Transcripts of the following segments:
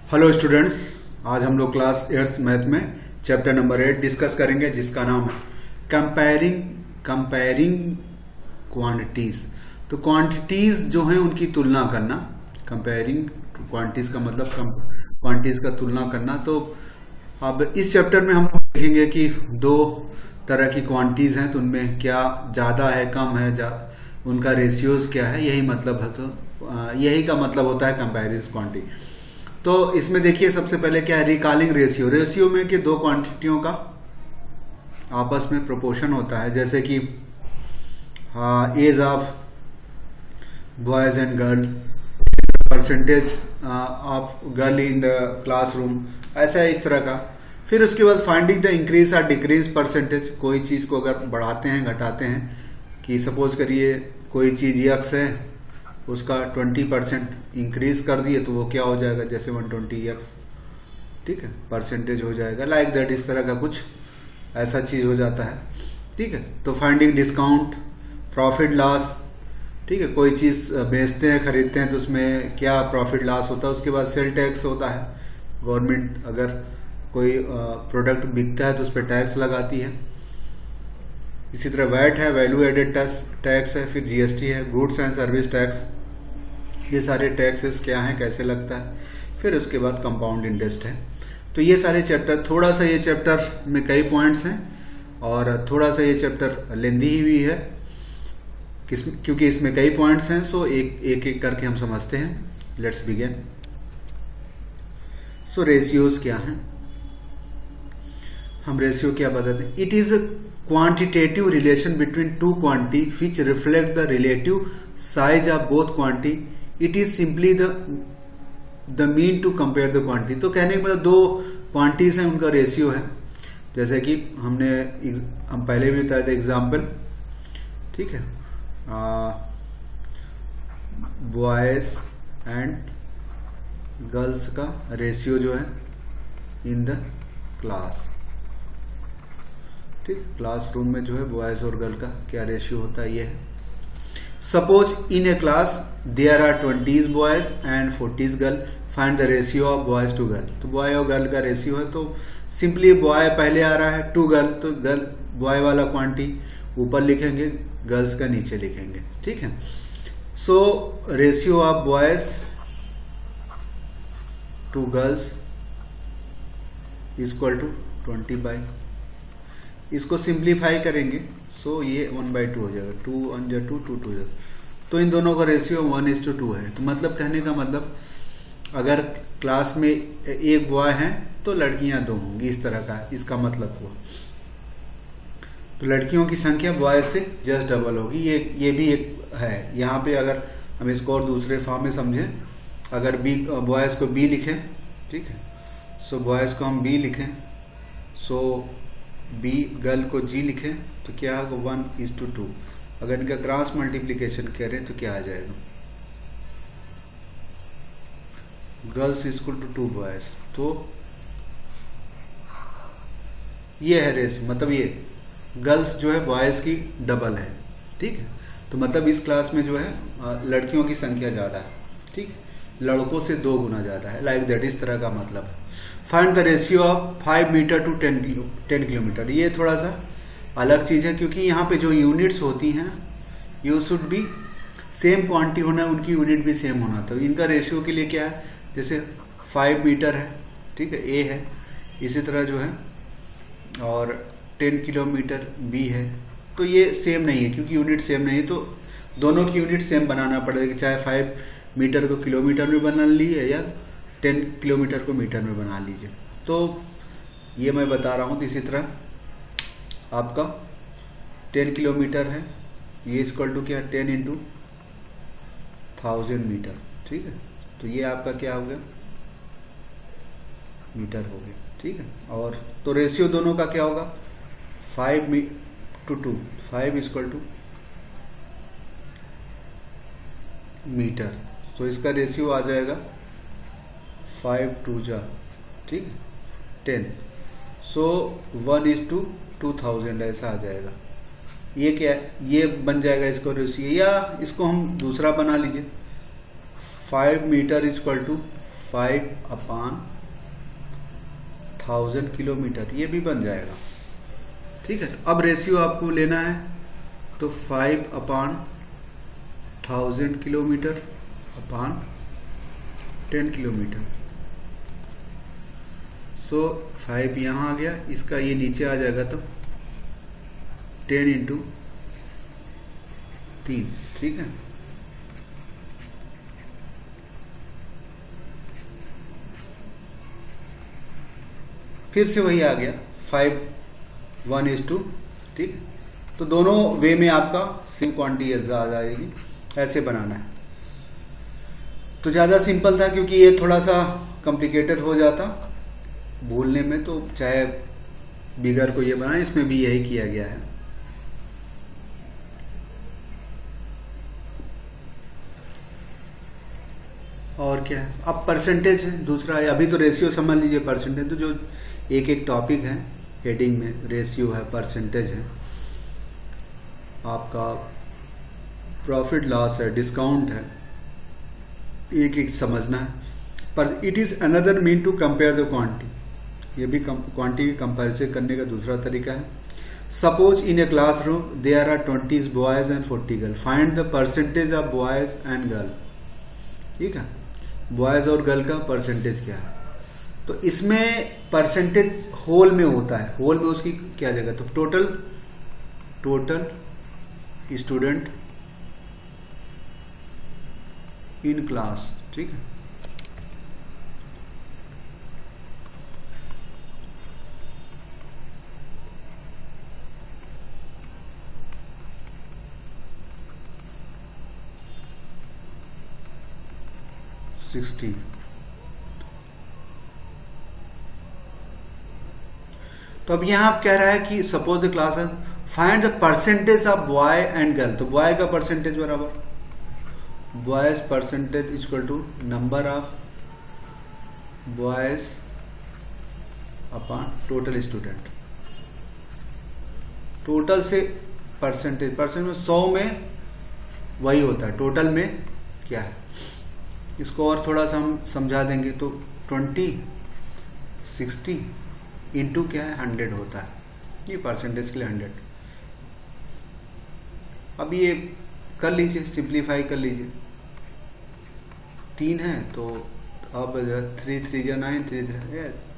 Hello students, आज हम लोग क्लास 8th मैथ में चैप्टर नंबर 8 डिस्कस करेंगे जिसका नाम है कंपेयरिंग क्वांटिटीज। तो क्वांटिटीज जो हैं उनकी तुलना करना। कंपेयरिंग क्वांटिटीज का मतलब क्वांटिटीज का तुलना करना। तो अब इस चैप्टर में हम देखेंगे कि दो तरह की क्वांटिटीज हैं, तो उनमें क्या ज्यादा है कम है, उनका रेशियोज क्या है, यही मतलब है। तो यही का मतलब होता है कंपेरिजन क्वांटिटी। तो इसमें देखिए सबसे पहले क्या है, रिकॉलिंग रेशियो। रेशियो में कि दो क्वांटिटियों का आपस में प्रोपोर्शन होता है, जैसे कि age of boys and girl, percentage of girl in the classroom, ऐसा है इस तरह का। फिर उसके बाद फाइंडिंग द इंक्रीज और डिक्रीज परसेंटेज। कोई चीज को अगर बढ़ाते हैं घटाते हैं, कि सपोज करिए कोई चीज यक्स है, उसका 20% इंक्रीज कर दिए तो वो क्या हो जाएगा, जैसे 120x, ठीक है, परसेंटेज हो जाएगा। लाइक दैट, इस तरह का कुछ ऐसा चीज हो जाता है, ठीक है। तो फाइंडिंग डिस्काउंट, प्रॉफिट लॉस, ठीक है, कोई चीज बेचते हैं खरीदते हैं तो उसमें क्या प्रॉफिट लॉस होता है। उसके बाद सेल टैक्स होता है, गवर्नमेंट अगर कोई प्रोडक्ट बिकता है तो उस पर टैक्स लगाती है। इसी तरह वैट है, वैल्यू एडेड टैक्स है, फिर जीएसटी है, गुड्स एंड सर्विस टैक्स। ये सारे टैक्सेस क्या हैं, कैसे लगता है। फिर उसके बाद कंपाउंड इंटरेस्ट है। तो ये सारे चैप्टर, थोड़ा सा ये चैप्टर में कई पॉइंट्स हैं और थोड़ा सा ये चैप्टर लेंदी ही भी है, क्योंकि इसमें कई पॉइंट्स हैं। सो एक एक करके हम समझते हैं। Let's begin. सो रेशियोज क्या हैं, हम रेशियो क्या बताते हैं। It is quantitative relation between two quantity which reflect the relative size of both quantity. It is simply the mean to compare the quantity. तो कहने का मतलब दो क्वांटिटीज हैं, उनका रेशियो है। जैसे कि हम पहले भी बताए थे एग्जाम्पल, ठीक है, बॉयज एंड गर्ल्स का रेशियो जो है इन द क्लास, ठीक, क्लासरूम में जो है बॉयज और गर्ल का क्या रेशियो होता है, ये है। Suppose in a class there are 20 boys and 40 girl, find the ratio of boys to girl. तो बॉय और गर्ल का रेशियो है, तो सिंपली बॉय पहले आ रहा है, टू गर्ल, तो गर्ल बॉय वाला क्वांटिटी ऊपर लिखेंगे, गर्ल्स का नीचे लिखेंगे, ठीक है। So ratio of boys to girls equal to 20/, इसको सिंप्लीफाई करेंगे, सो ये 1/2 हो जाएगा। 2 1 2 2 2 2। तो इन दोनों का रेशियो 1:2 है। तो मतलब कहने का मतलब अगर क्लास में एक बॉय है तो लड़कियां 2 होंगी, इस तरह का इसका मतलब हुआ। तो लड़कियों की संख्या बॉयज से जस्ट डबल होगी। ये भी एक है। यहाँ पे अगर हम इसको और दूसरे फॉर्म में समझें, अगर बॉयज को बी लिखें, ठीक है, सो बॉयज को हम बी लिखें, सो बी गर्ल को जी लिखें, तो क्या होगा 1:2। अगर इनका क्रॉस मल्टीप्लीकेशन करें तो क्या आ जाएगा, गर्ल्स इक्वल टू 2 बॉयज। तो ये है रेस, मतलब ये गर्ल्स जो है बॉयज की डबल है, ठीक है। तो मतलब इस क्लास में जो है लड़कियों की संख्या ज्यादा है, ठीक, लड़कों से 2 गुना ज्यादा है। लाइक दैट, इस तरह का मतलब है। Find the ratio of 5 metre to 10 kilometre. ये थोड़ा सा अलग चीज है, क्योंकि यहाँ पे जो यूनिट्स होती हैं you should be same quantity होना है, उनकी यूनिट भी सेम होना। तो इनका रेशियो के लिए क्या है, जैसे 5 मीटर है, ठीक है, ए है, इसी तरह जो है, और 10 किलोमीटर बी है। तो ये सेम नहीं है, क्योंकि यूनिट सेम नहीं है, तो दोनों की यूनिट सेम बनाना पड़ेगा। चाहे 5 मीटर को किलोमीटर में बना लीजिए या 10 किलोमीटर को मीटर में बना लीजिए। तो ये मैं बता रहा हूं। इसी तरह आपका 10 किलोमीटर है, ये इक्वल टू क्या, 10 × 1000 मीटर, ठीक है। तो ये आपका क्या हो गया, मीटर हो गया, ठीक है। और तो रेशियो दोनों का क्या होगा, 5:2, 5 इक्वल टू मीटर। तो इसका रेशियो आ जाएगा 5 2 जा, ठीक, 10। सो 1:2000 ऐसा आ जाएगा। ये क्या है, ये बन जाएगा इसको रेशियो, या इसको हम दूसरा बना लीजिए, 5 मीटर इक्वल टू 5/1000 किलोमीटर, ये भी बन जाएगा। ठीक है, तो अब रेशियो आपको लेना है तो 5/1000 किलोमीटर अपॉन 10 किलोमीटर। सो 5 यहाँ आ गया, इसका ये नीचे आ जाएगा तो 10 इंटू 3। ठीक है, फिर से वही आ गया 5:1:2। ठीक, तो दोनों वे में आपका सेम क्वांटिटी आ जाएगी। ऐसे बनाना है तो ज़्यादा सिंपल था, क्योंकि ये थोड़ा सा कॉम्प्लिकेटेड हो जाता भूलने में, तो चाहे बिगर को ये बनाना, इसमें भी यही किया गया है। और क्या है, अब परसेंटेज है दूसरा है। अभी तो रेशियो समझ लीजिए, परसेंटेज तो जो एक एक टॉपिक है हेडिंग में, रेशियो है, परसेंटेज है, आपका प्रॉफिट लॉस है, डिस्काउंट है, एक एक समझना है। पर it is another mean to compare the quantity, ये भी क्वांटिटी कंपेरिजन करने का दूसरा तरीका है। Suppose in a classroom there are 20 boys and 40 girl, find the percentage of boys and girl. ठीक है, बॉयज और गर्ल का परसेंटेज क्या है, तो इसमें परसेंटेज होल में होता है। होल में उसकी क्या जगह, तो टोटल स्टूडेंट इन क्लास। ठीक है, $60। तो अब यहां आप कह रहा है कि suppose the class find the percentage of boy and girl, तो बॉय का परसेंटेज बराबर boys percentage equal to number of boys upon total student. Total से परसेंटेज में 100 में वही होता है, टोटल में क्या है। इसको और थोड़ा सा हम समझा देंगे तो 20 60 इंटू क्या है 100 होता है, ये परसेंटेज के लिए 100। अब ये कर लीजिए, सिंप्लीफाई कर लीजिए। 3 है तो अब 3 3 जा 9, 3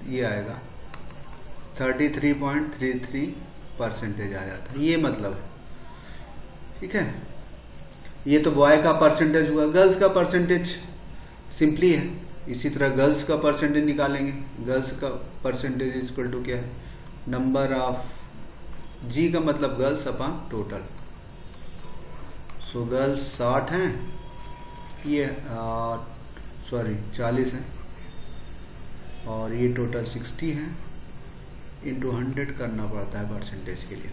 ये आएगा 33.33% आ जाता है, ये मतलब है। ठीक है, ये तो बॉय का परसेंटेज हुआ। गर्ल्स का परसेंटेज सिंपली है, इसी तरह गर्ल्स का परसेंटेज निकालेंगे। गर्ल्स का परसेंटेज इक्वल टू क्या है, नंबर ऑफ, जी का मतलब girls upon total. So girls 60 हैं, ये 40 है, और ये टोटल 60 है, इंटू 100 करना पड़ता है परसेंटेज के लिए।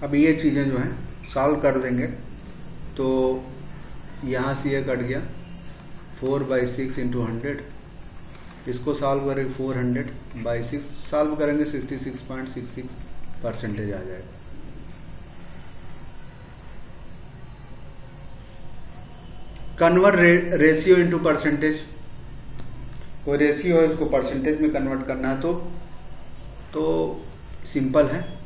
अब ये चीज़ें जो हैं सॉल्व कर देंगे तो यहाँ से ये कट गया 4/6 इंटू 100, इसको सॉल्व करेंगे 400/6 सॉल्व करेंगे 66.66% आ जाएगा। कन्वर्ट रेशियो इंटू परसेंटेज, कोई रेशियो है इसको परसेंटेज में कन्वर्ट करना है तो सिंपल है।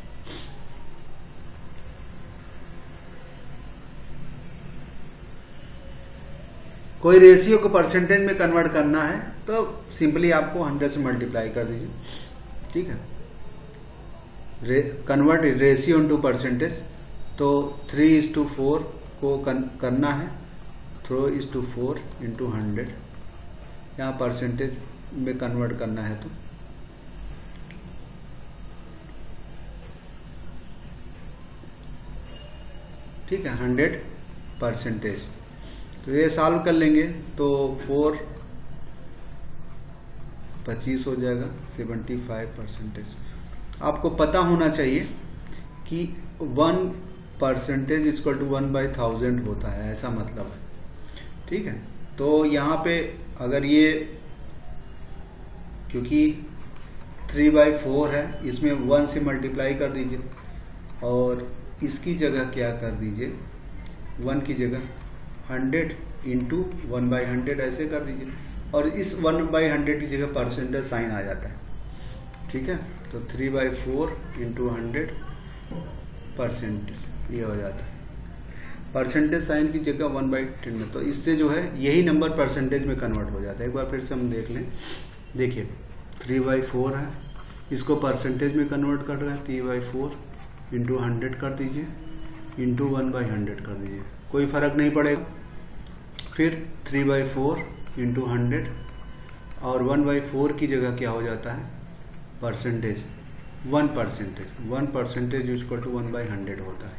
कोई रेशियो को परसेंटेज में कन्वर्ट करना है तो सिंपली आपको 100 से मल्टीप्लाई कर दीजिए। ठीक है, कन्वर्ट रेशियो इनटू परसेंटेज, तो 3:4 को करना है 3:4 इंटू 100, यहाँ परसेंटेज में कन्वर्ट करना है तो ठीक है 100%। तो ये सॉल्व कर लेंगे तो 4 25 हो जाएगा 75%। आपको पता होना चाहिए कि 1% इक्वल टू 1/1000 होता है, ऐसा मतलब है। ठीक है, तो यहाँ पे अगर ये क्योंकि 3/4 है, इसमें 1 से मल्टीप्लाई कर दीजिए और इसकी जगह क्या कर दीजिए, 1 की जगह 100 इंटू 1/100 ऐसे कर दीजिए और इस 1/100 की जगह परसेंटेज साइन आ जाता है। ठीक है, तो 3/4 इंटू 100 परसेंटेज ये हो जाता है। परसेंटेज साइन की जगह 1/10 में, तो इससे जो है यही नंबर परसेंटेज में कन्वर्ट हो जाता है। एक बार फिर से हम देख लें, देखिए 3/4 है, इसको परसेंटेज में कन्वर्ट कर रहा है, 3/4 इंटू 100 कर दीजिए इंटू 1/100 कर दीजिए, कोई फर्क नहीं पड़ेगा। फिर 3/4 इंटू 100 और 1/4 की जगह क्या हो जाता है, परसेंटेज 1% इक्वल टू 1/100 होता है।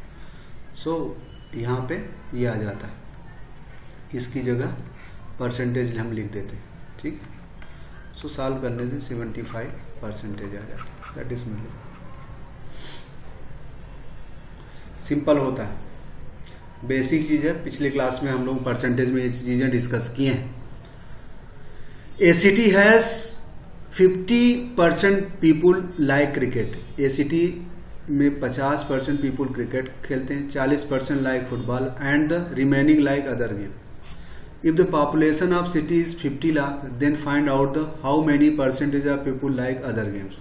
सो यहाँ पे ये आ जाता है, इसकी जगह परसेंटेज हम लिख देते हैं। ठीक, सो सॉल्व करने से 75% आ जाता है। दैट इज मतलब सिंपल होता है, बेसिक चीज़ है। पिछले क्लास में हम लोग परसेंटेज में ये चीज़ें डिस्कस किए हैं। ACT has 50% people like cricket. ACT में 50% पीपुल क्रिकेट खेलते हैं, 40% like football and the remaining like other game. If the population of city is 50 lakh then find out the how many percentage of people like other games.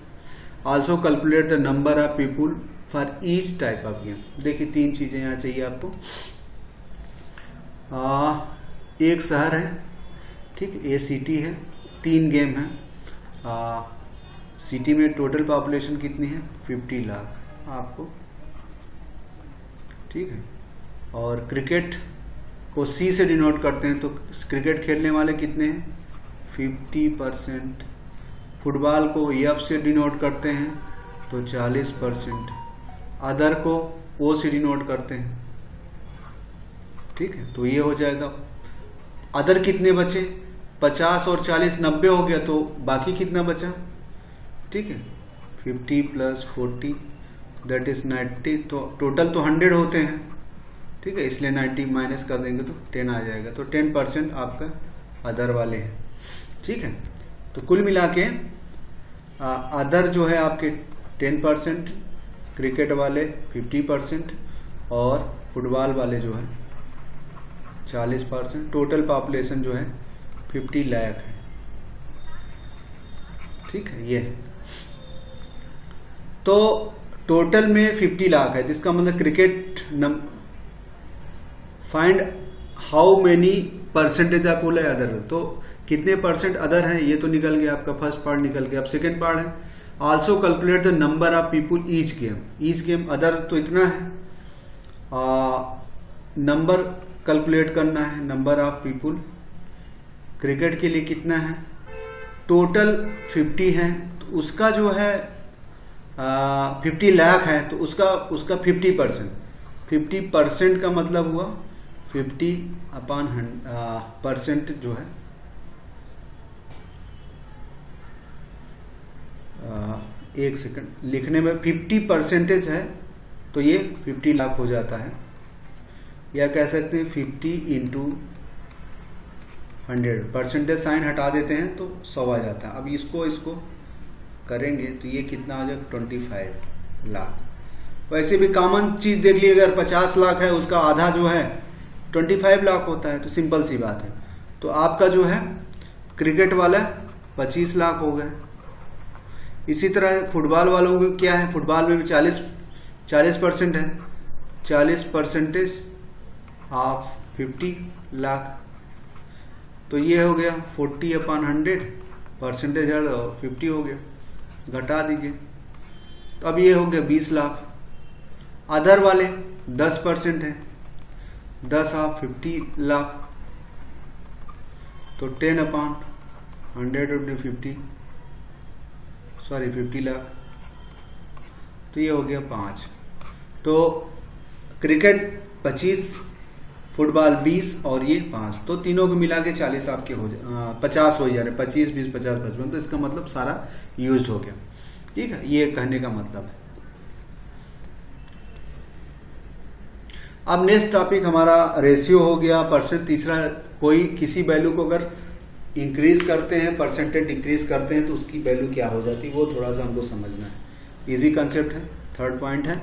Also calculate the number of people for each type of game. देखिए 3 चीजें यहाँ चाहिए आपको। एक शहर है, ठीक, ACT है, 3 गेम है। सिटी में टोटल पॉपुलेशन कितनी है, 50 लाख आपको, ठीक है। और क्रिकेट को C से डिनोट करते हैं, तो क्रिकेट खेलने वाले कितने हैं, 50%। फुटबॉल को F से डिनोट करते हैं तो 40%। अदर को O से डिनोट करते हैं, ठीक है। तो ये हो जाएगा। अदर कितने बचे, 50 और 40 90 हो गया, तो बाकी कितना बचा, ठीक है, 50 प्लस 40 दैट इज 90। तो टोटल तो 100 होते हैं, ठीक है, इसलिए 90 माइनस कर देंगे तो 10 आ जाएगा। तो 10% आपका अदर वाले हैं, ठीक है। तो कुल मिला के अदर जो है आपके 10%, क्रिकेट वाले 50% और फुटबॉल वाले जो है 40%। टोटल पॉपुलेशन जो है 50 लाख है, ठीक है। ये तो टोटल में 50 लाख है, जिसका मतलब cricket find how many percentage of all other. तो कितने परसेंट अदर हैं, ये तो निकल गया, आपका फर्स्ट पार्ट निकल गया। अब सेकेंड पार्ट है, also calculate the number of people each game. Each game other तो इतना है, नंबर कैलकुलेट करना है, नंबर ऑफ पीपुल। क्रिकेट के लिए कितना है, टोटल 50 है, तो उसका जो है 50 लाख है, तो उसका 50% का मतलब हुआ 50/100% जो है एक सेकंड लिखने में 50% है, तो ये 50 लाख हो जाता है। या कह सकते हैं 50 इंटू 100, परसेंटेज साइन हटा देते हैं तो 100 आ जाता है। अब इसको करेंगे तो ये कितना आ जाएगा, 25 लाख। वैसे भी कॉमन चीज देख ली, अगर 50 लाख है उसका आधा जो है 25 लाख होता है, तो सिंपल सी बात है। तो आपका जो है क्रिकेट वाला 25 लाख हो गए। इसी तरह फुटबॉल वालों को क्या है, फुटबॉल में भी 40% है, 40% ऑफ 50 लाख, तो ये हो गया 40/100, परसेंटेज 50 हो गया, घटा दीजिए। तो अब ये हो गया 20 लाख। अदर वाले 10% है, 10 ऑफ 50 लाख, तो 50 लाख, तो ये हो गया 5। तो क्रिकेट 25, फुटबॉल 20 और ये 5, तो तीनों को मिला के 40 आपके हो जाए, 50 हो जा रहे, 25, 20, 50, 55। तो इसका मतलब सारा यूज हो गया, ठीक है। ये कहने का मतलब है। अब नेक्स्ट टॉपिक हमारा रेशियो हो गया, परसेंट। तीसरा, कोई किसी वैल्यू को अगर इंक्रीज करते हैं, परसेंटेज डिक्रीज करते हैं, तो उसकी वैल्यू क्या हो जाती है, वो थोड़ा सा हमको समझना है। इजी कंसेप्ट है। थर्ड पॉइंट है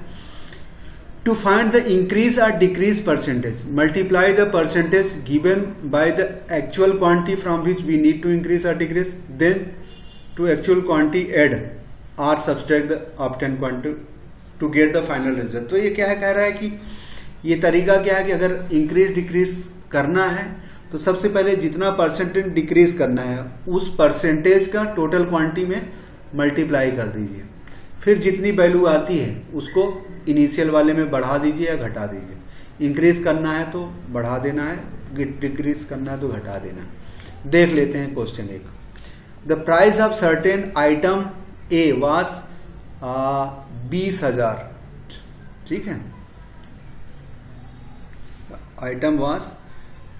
to find the increase or decrease percentage, multiply the percentage given by the actual quantity from which we need to increase or decrease, then to actual quantity add or subtract the obtained quantity to get the final result। तो ये क्या है, कह रहा है कि ये तरीका क्या है कि अगर इंक्रीज डिक्रीज करना है तो सबसे पहले जितना परसेंटेज डिक्रीज करना है उस परसेंटेज का टोटल क्वांटिटी में मल्टीप्लाई कर दीजिए, फिर जितनी वैल्यू आती है उसको इनिशियल वाले में बढ़ा दीजिए या घटा दीजिए। इंक्रीज करना है तो बढ़ा देना है, डिक्रीज करना है तो घटा देना है। देख लेते हैं question 1। The price of certain item a was 20,000। ठीक है, आइटम वाज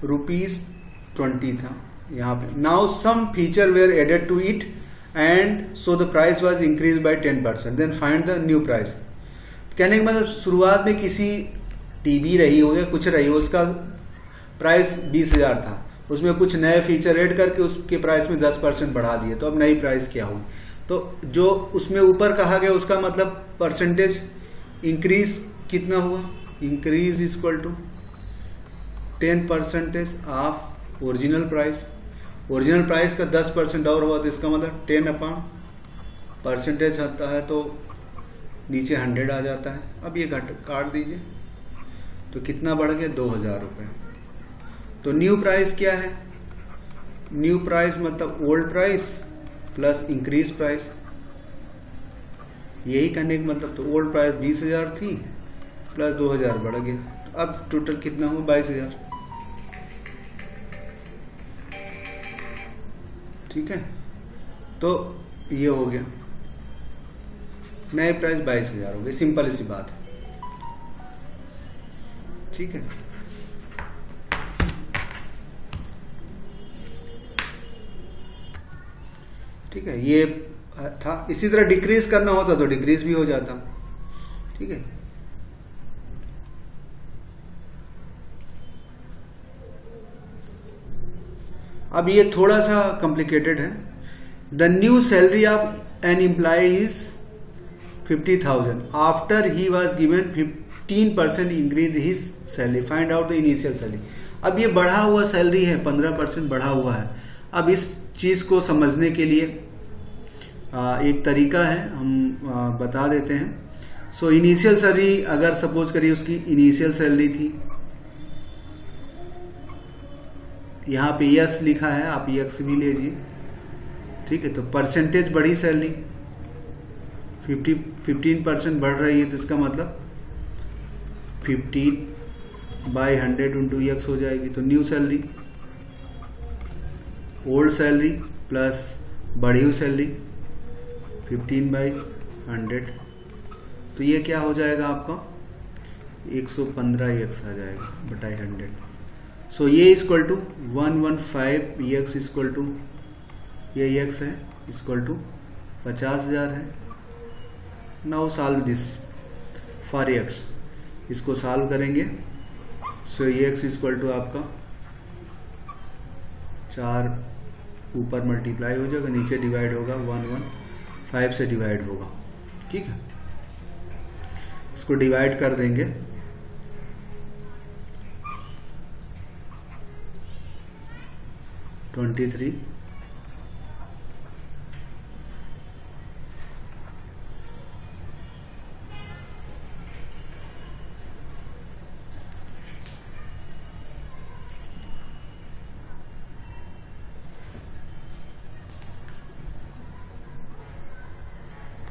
₹20 था यहाँ पे। Now some feature were added to it and so the price was increase by 10%, then find the new price. कहने का मतलब शुरुआत में किसी टीवी रही हो या कुछ रही हो, उसका प्राइस 20,000 था, उसमें कुछ नए फीचर ऐड करके उसके प्राइस में 10% बढ़ा दिए, तो अब नई प्राइस क्या हुई। तो जो उसमें ऊपर कहा गया उसका मतलब परसेंटेज इंक्रीज कितना हुआ, increase equal to 10% of original price. Original price का 10% और हुआ तो इसका मतलब 10% आता है तो नीचे 100 आ जाता है। अब ये काट दीजिए तो कितना बढ़ गया, 2,000 रुपये। तो न्यू प्राइस क्या है, न्यू प्राइस मतलब old price plus increase price, यही करने का मतलब। तो ओल्ड प्राइस 20,000 थी प्लस 2,000 बढ़ गया, तो अब टोटल कितना हुआ, 22,000। ठीक है, तो ये हो गया, नए प्राइस 22,000 हो गए। सिंपल सी बात है। ठीक है, ठीक है, ये था। इसी तरह डिक्रीज करना होता तो डिक्रीज भी हो जाता। ठीक है, अब ये थोड़ा सा कॉम्प्लिकेटेड है। The new salary of an employee is 50,000 after he was given 15% increase his salary, find out the initial salary. अब ये बढ़ा हुआ सैलरी है, 15% बढ़ा हुआ है। अब इस चीज को समझने के लिए एक तरीका है, हम बता देते हैं। सो इनिशियल सैलरी अगर सपोज करिए उसकी इनिशियल सैलरी थी, यहाँ पे यस लिखा है, आप यक्स भी लीजिए। ठीक है, तो परसेंटेज बढ़ी सैलरी 15% बढ़ रही है, तो इसका मतलब 15/100 इंटू यक्स हो जाएगी। तो new salary, old salary plus बढ़ी हुई सैलरी 15/100, तो ये क्या हो जाएगा आपका 115 यक्स आ जाएगा बटाई 100। सो ये equal to 115 x equal to, ये यक्स है इक्वल टू 50,000 है। Now solve this for x, इसको सॉल्व करेंगे। सो यक्स इक्वल टू आपका 4 ऊपर मल्टीप्लाई हो जाएगा, नीचे डिवाइड होगा, 115 से डिवाइड होगा। ठीक है, इसको डिवाइड कर देंगे, तो 23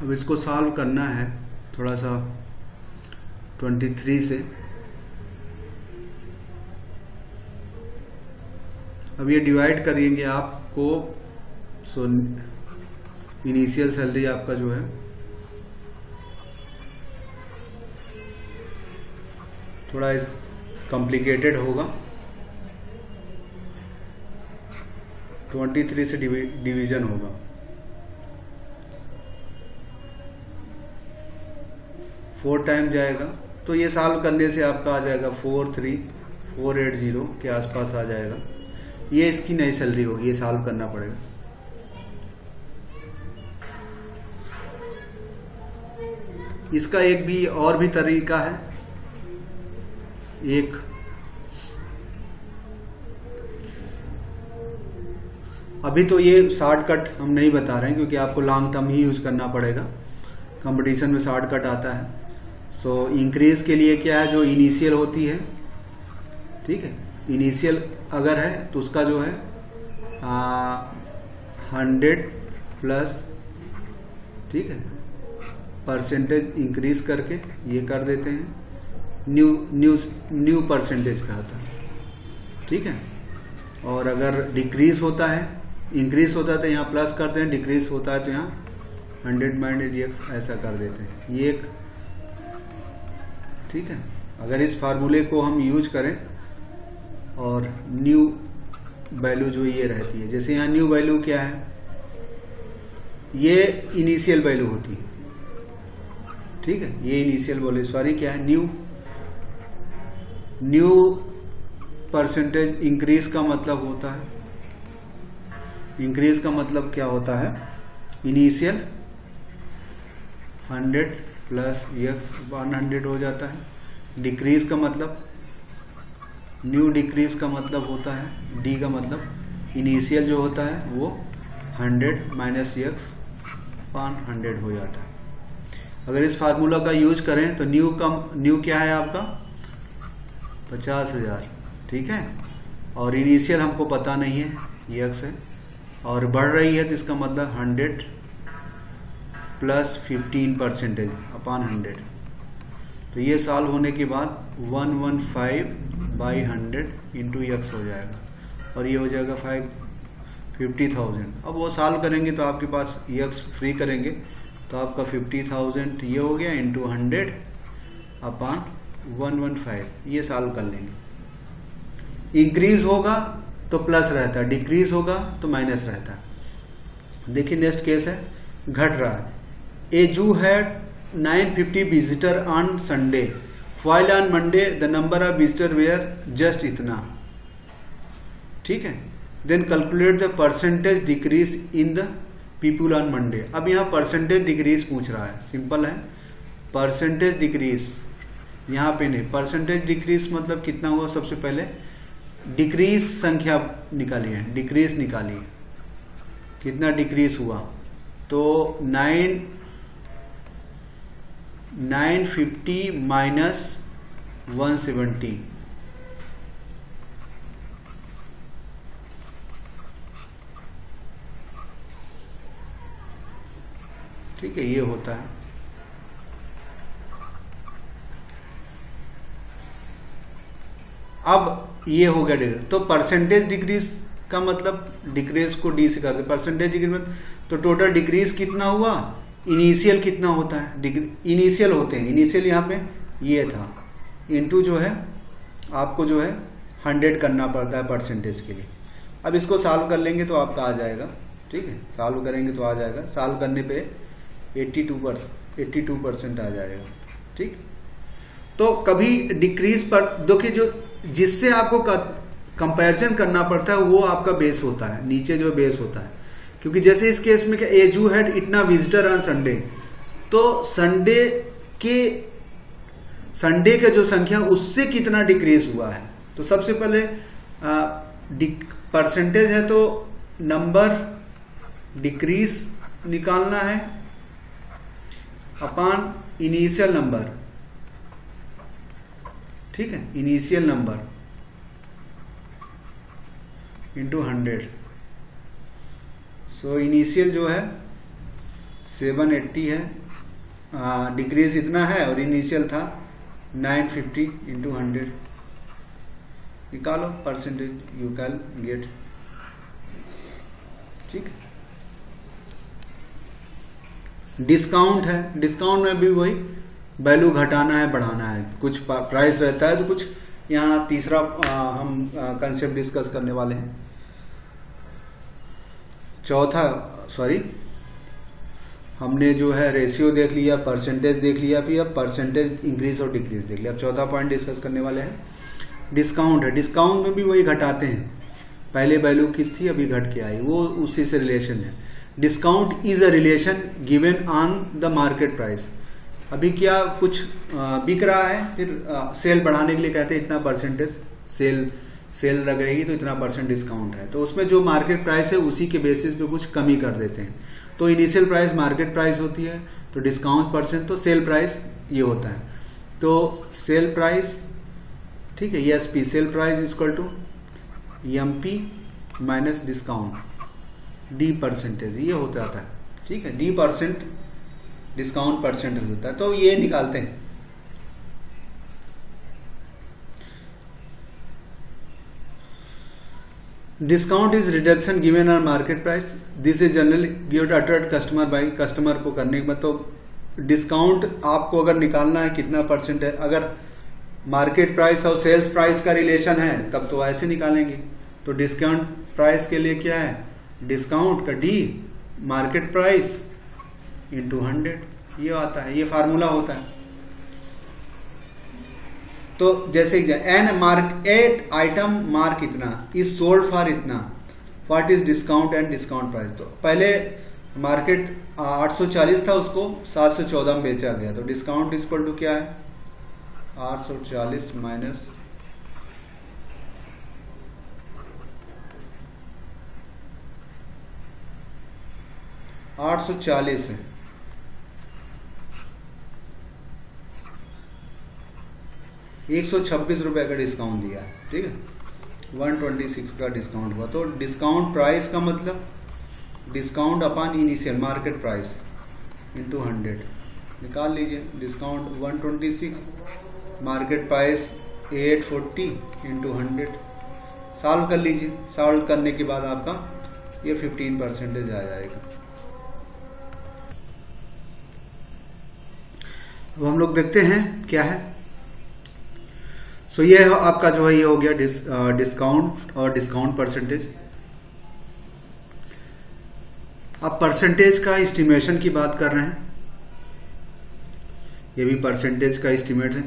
अब इसको सॉल्व करना है थोड़ा सा 23 से। अब ये डिवाइड करेंगे आपको। सो इनिशियल सैलरी आपका जो है थोड़ा इस कॉम्प्लिकेटेड होगा, 23 से डिवीजन होगा। 4 टाइम जाएगा, तो ये सॉल्व करने से आपका आ जाएगा 43480 के आसपास आ जाएगा। ये इसकी नई सैलरी होगी, ये सॉल्व करना पड़ेगा। इसका एक भी और भी तरीका है, एक अभी तो ये शॉर्टकट हम नहीं बता रहे हैं क्योंकि आपको लॉन्ग टर्म ही यूज करना पड़ेगा, कंपटीशन में शॉर्टकट आता है। सो इंक्रीज के लिए क्या है, जो इनिशियल होती है, ठीक है, इनिशियल अगर है तो उसका जो है 100 प्लस, ठीक है, परसेंटेज इंक्रीज करके ये कर देते हैं, न्यू परसेंटेज का आता है, ठीक है। और अगर डिक्रीज होता है, इंक्रीज होता है तो यहाँ प्लस करते हैं, डिक्रीज होता है तो यहाँ 100 - ऐसा कर देते हैं, ये एक, ठीक है। अगर इस फार्मूले को हम यूज करें और न्यू वैल्यू जो ये रहती है, जैसे यहाँ न्यू वैल्यू क्या है, ये इनिशियल वैल्यू होती है, ठीक है, ये इनिशियल वैल्यू, सॉरी क्या है, न्यू परसेंटेज इंक्रीज का मतलब होता है, इंक्रीज का मतलब क्या होता है, इनिशियल 100 प्लस x 100 हो जाता है। डिक्रीज का मतलब, न्यू डिक्रीज का मतलब होता है, डी का मतलब इनिशियल जो होता है वो 100 माइनस x 100 हो जाता है। अगर इस फार्मूला का यूज करें तो न्यू क्या है आपका 50,000, ठीक है, और इनिशियल हमको पता नहीं है, ये x है, और बढ़ रही है तो इसका मतलब 100 प्लस 15% अपॉन 100। तो ये सॉल्व होने के बाद 115/100 इंटू x हो जाएगा और ये हो जाएगा 50,000। अब वो सॉल्व करेंगे तो आपके पास x फ्री करेंगे तो आपका 50,000 ये हो गया इंटू 100 अपॉन 115, ये सॉल्व कर लेंगे। इंक्रीज होगा तो प्लस रहता है, डिक्रीज होगा तो माइनस रहता है। देखिए नेक्स्ट केस है, घट रहा है। A zoo had 950 visitor on Sunday, while on Monday the number of visitor were just इतना, ठीक है। Then calculate the percentage decrease in the people on Monday. अब यहाँ परसेंटेज डिक्रीज पूछ रहा है, सिंपल है, परसेंटेज डिक्रीज यहाँ पे नहीं, परसेंटेज डिक्रीज मतलब कितना हुआ, सबसे पहले डिक्रीज संख्या निकाली है, डिक्रीज निकाली, कितना डिक्रीज हुआ, तो 950 माइनस 170, ठीक है, ये होता है। अब ये हो गया डिक्रीज, तो परसेंटेज डिक्रीज का मतलब डिक्रीज को डी से कर दे, परसेंटेज डिक्रीज में तो टोटल डिक्रीज कितना हुआ, इनिशियल कितना होता है, इनिशियल होते हैं, इनिशियल यहाँ पे ये था, इनटू जो है आपको जो है 100 करना पड़ता है परसेंटेज के लिए। अब इसको सॉल्व कर लेंगे तो आपका आ जाएगा, ठीक है, सॉल्व करेंगे तो आ जाएगा, सॉल्व करने पे 82% आ जाएगा, ठीक। तो कभी डिक्रीज पर देखिए, जो जिससे आपको कंपैरिजन करना पड़ता है वो आपका बेस होता है, नीचे जो बेस होता है, क्योंकि जैसे इस केस में क्या, ए जू हैड इतना विजिटर ऑन संडे, तो संडे के जो संख्या उससे कितना डिक्रीज हुआ है, तो सबसे पहले परसेंटेज है तो नंबर डिक्रीज निकालना है अपॉन इनिशियल नंबर, ठीक है, initial number into 100। So initial जो है 780 है, डिक्रीज इतना है, और इनिशियल था 950 इंटू 100, निकालो परसेंटेज, यू कैन गेट, ठीक। डिस्काउंट है, डिस्काउंट में भी वही वैल्यू घटाना है बढ़ाना है, कुछ प्राइस रहता है तो कुछ, यहाँ तीसरा हम कंसेप्ट डिस्कस करने वाले हैं, चौथा, सॉरी, हमने जो है रेशियो देख लिया, परसेंटेज देख लिया, फिर अब परसेंटेज इंक्रीज और डिक्रीज देख लिया। अब चौथा पॉइंट डिस्कस करने वाले हैं, डिस्काउंट है। डिस्काउंट में भी वही घटाते हैं, पहले वैल्यू किस थी, अभी घट के आई, वो उसी से रिलेशन है। Discount is a relation given on the market price. अभी क्या कुछ बिक रहा है, फिर सेल बढ़ाने के लिए कहते हैं इतना परसेंटेज सेल लगेगी तो इतना % डिस्काउंट है, तो उसमें जो मार्केट प्राइस है उसी के बेसिस पे कुछ कमी कर देते हैं। तो इनिशियल प्राइस मार्केट प्राइस होती है, तो डिस्काउंट % तो सेल प्राइस ये होता है। तो सेल प्राइस, ठीक है, ESP sale price equal to MP minus discount D%, ये होता है, ठीक है, D% डिस्काउंट % होता है, तो ये निकालते हैं। Discount is reduction given on market price, this is generally given uttered customer by, customer को करने के बाद। तो डिस्काउंट आपको अगर निकालना है कितना % है, अगर मार्केट प्राइस और सेल्स प्राइस का रिलेशन है तब तो ऐसे निकालेंगे। तो डिस्काउंट प्राइस के लिए क्या है, डिस्काउंट का D मार्केट प्राइस इंटू 100, ये आता है, ये फार्मूला होता है। तो जैसे an mark at item mark इतना इज सोल्ड फॉर इतना, what is discount and discount price. तो पहले मार्केट 840 था, उसको 714 में बेचा गया, तो डिस्काउंट इक्वल टू क्या है, 840 माइनस 840 है, ₹126 का डिस्काउंट दिया, ठीक है, 126 का डिस्काउंट हुआ। तो डिस्काउंट प्राइस का मतलब discount upon initial market price into 100 निकाल लीजिए। Discount 126, market price 840 into 100, solve कर लीजिए। सॉल्व करने के बाद आपका ये 15% आ जाएगा। अब हम लोग देखते हैं क्या है। सो ये आपका जो है ये हो गया डिस्काउंट और डिस्काउंट %। अब % का एस्टिमेशन की बात कर रहे हैं, ये भी % का एस्टिमेट है।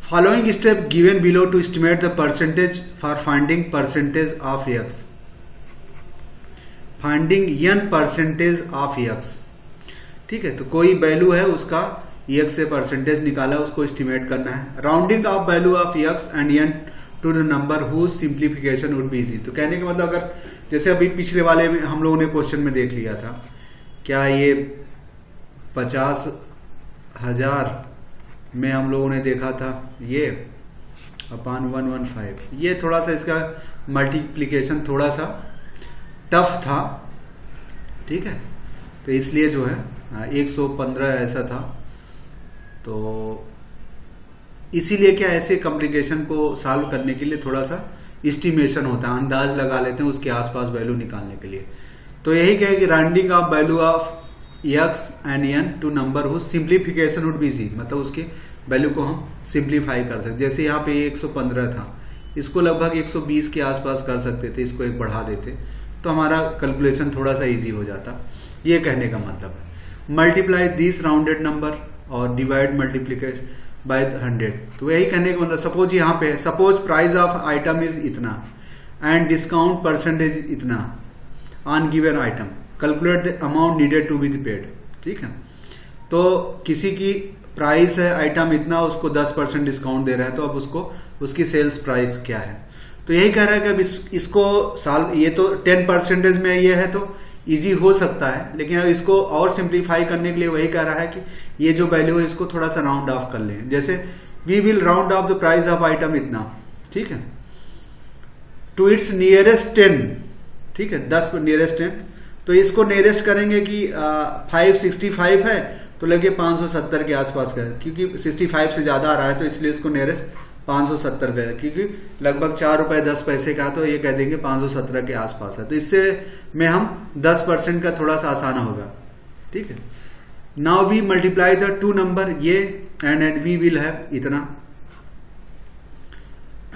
Following step given below to estimate the % for finding % of X, finding n % of X, ठीक है। तो कोई वैल्यू है उसका X से % निकाला, उसको एस्टिमेट करना है। Rounding off value of X and n to the number whose simplification would be easy. तो कहने का मतलब अगर जैसे अभी पिछले वाले में हम लोगों ने क्वेश्चन में देख लिया था, क्या ये 50,000 में हम लोगों ने देखा था ये अपॉन 115, ये थोड़ा सा इसका मल्टीप्लीकेशन थोड़ा सा टफ था, ठीक है। तो इसलिए जो है 115 ऐसा था, तो इसीलिए क्या ऐसे कॉम्प्लिकेशन को सॉल्व करने के लिए थोड़ा सा एस्टिमेशन होता है, अंदाज लगा लेते हैं उसके आसपास वैल्यू निकालने के लिए। तो यही कहे कि rounding off value of X and n to number हो सिंप्लीफिकेशन वुड बी इजी, मतलब उसके वैल्यू को हम सिंप्लीफाई कर सकते। जैसे यहाँ पे 115 था, इसको लगभग 120 के आसपास कर सकते थे, इसको एक बढ़ा देते तो हमारा कैलकुलेशन थोड़ा सा इजी हो जाता, ये कहने का मतलब है। मल्टीप्लाई दिस राउंडेड नंबर और डिवाइड मल्टीप्लीकेशन बाय 100। तो यही कहने का मतलब, सपोज यहाँ पे suppose price of item is इतना एंड डिस्काउंट % इतना on given item, calculate the amount needed to be paid, ठीक है। तो किसी की प्राइस है आइटम इतना, उसको 10% डिस्काउंट दे रहा है, तो अब उसको उसकी सेल्स प्राइस क्या है। तो यही कह रहा है कि अब इसको साल ये तो 10% में ये है तो इजी हो सकता है, लेकिन अब इसको और सिंप्लीफाई करने के लिए वही कह रहा है कि ये जो वैल्यू है इसको थोड़ा सा राउंड ऑफ कर लें। जैसे we will round off the price of item इतना, ठीक है, टू इट्स नियरेस्ट 10, ठीक है, 10 नियरेस्ट 10। तो इसको नियरेस्ट करेंगे कि 565 है तो लगे 570 के आसपास का, क्योंकि 65 से ज्यादा आ रहा है तो इसलिए इसको नियरेस्ट 570 का, क्योंकि लगभग ₹4.10 का, तो ये कह देंगे 517 के आसपास है। तो इससे में हम 10% का थोड़ा सा आसान होगा, ठीक है। Now we multiply the two number ये एंड वी विल हैव इतना,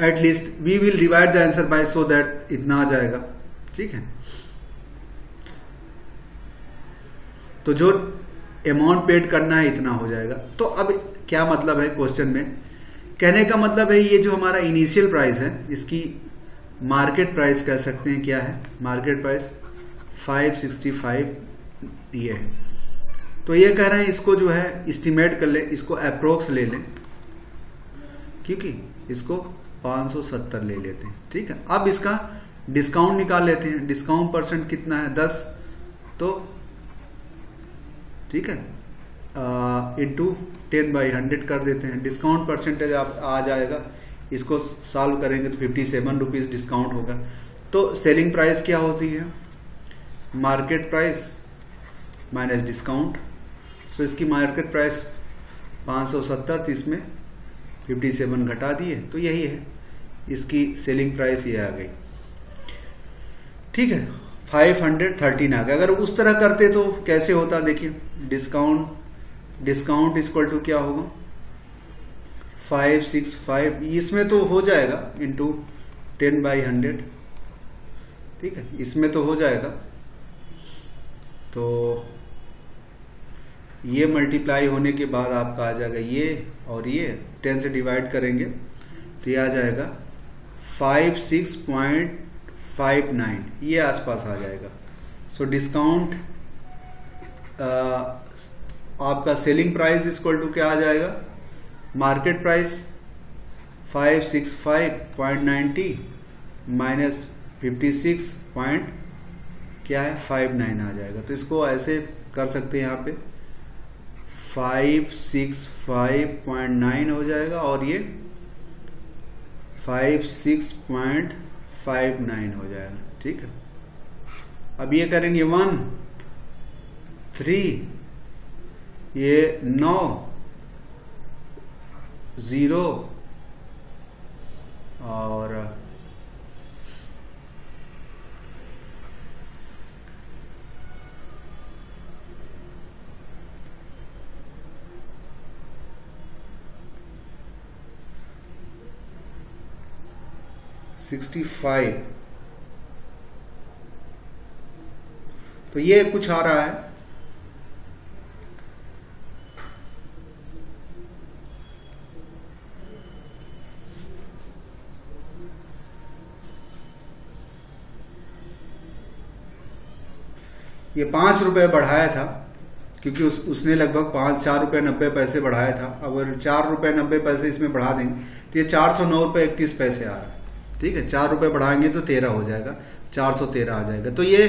at least we will divide the answer by so that इतना आ जाएगा, ठीक है। तो जो अमाउंट पेड करना है इतना हो जाएगा। तो अब क्या मतलब है क्वेश्चन में, कहने का मतलब है ये जो हमारा इनिशियल प्राइस है इसकी मार्केट प्राइस कह सकते हैं। क्या है मार्केट प्राइस? 565 ये है। तो ये कह रहे हैं इसको जो है एस्टिमेट कर ले, इसको अप्रोक्स ले लें, क्योंकि इसको 570 ले लेते हैं। ठीक है, अब इसका डिस्काउंट निकाल लेते हैं। डिस्काउंट परसेंट कितना है? 10। तो ठीक है, इंटू 10/100 कर देते हैं। डिस्काउंट परसेंटेज आप आ जाएगा, इसको सॉल्व करेंगे तो 57 रुपीज डिस्काउंट होगा। तो सेलिंग प्राइस क्या होती है? Market price minus discount. So इसकी मार्केट प्राइस 570 थी, इसमें 57 घटा दिए, तो यही है इसकी सेलिंग प्राइस, ये आ गई। ठीक है, 513 आ गया। अगर उस तरह करते तो कैसे होता? देखिए, डिस्काउंट इक्वल टू क्या होगा? 565, इसमें तो हो जाएगा इंटू 10/100। ठीक है, इसमें तो हो जाएगा, तो ये मल्टीप्लाई होने के बाद आपका आ जाएगा ये और ये 10 से डिवाइड करेंगे तो ये आ जाएगा 56.59, ये आसपास आ जाएगा। सो डिस्काउंट आपका सेलिंग प्राइस इक्वल टू क्या आ जाएगा? मार्केट प्राइस 565.90 माइनस 56 क्या है 59 आ जाएगा। तो इसको ऐसे कर सकते हैं, यहाँ पे 565.9 हो जाएगा और ये 56.59 हो जाएगा। ठीक है, अब ये करेंगे 1 3, ये 9 0 और 65, तो ये कुछ आ रहा है। ये 5 रुपए बढ़ाया था, क्योंकि उसने लगभग 4 रुपए 90 पैसे बढ़ाया था। अगर 4 रुपए 90 पैसे इसमें बढ़ा देंगे तो ये 409 रुपए 31 पैसे आ रहा है। ठीक है, 4 रुपए बढ़ाएंगे तो 13 हो जाएगा, 413 आ जाएगा। तो ये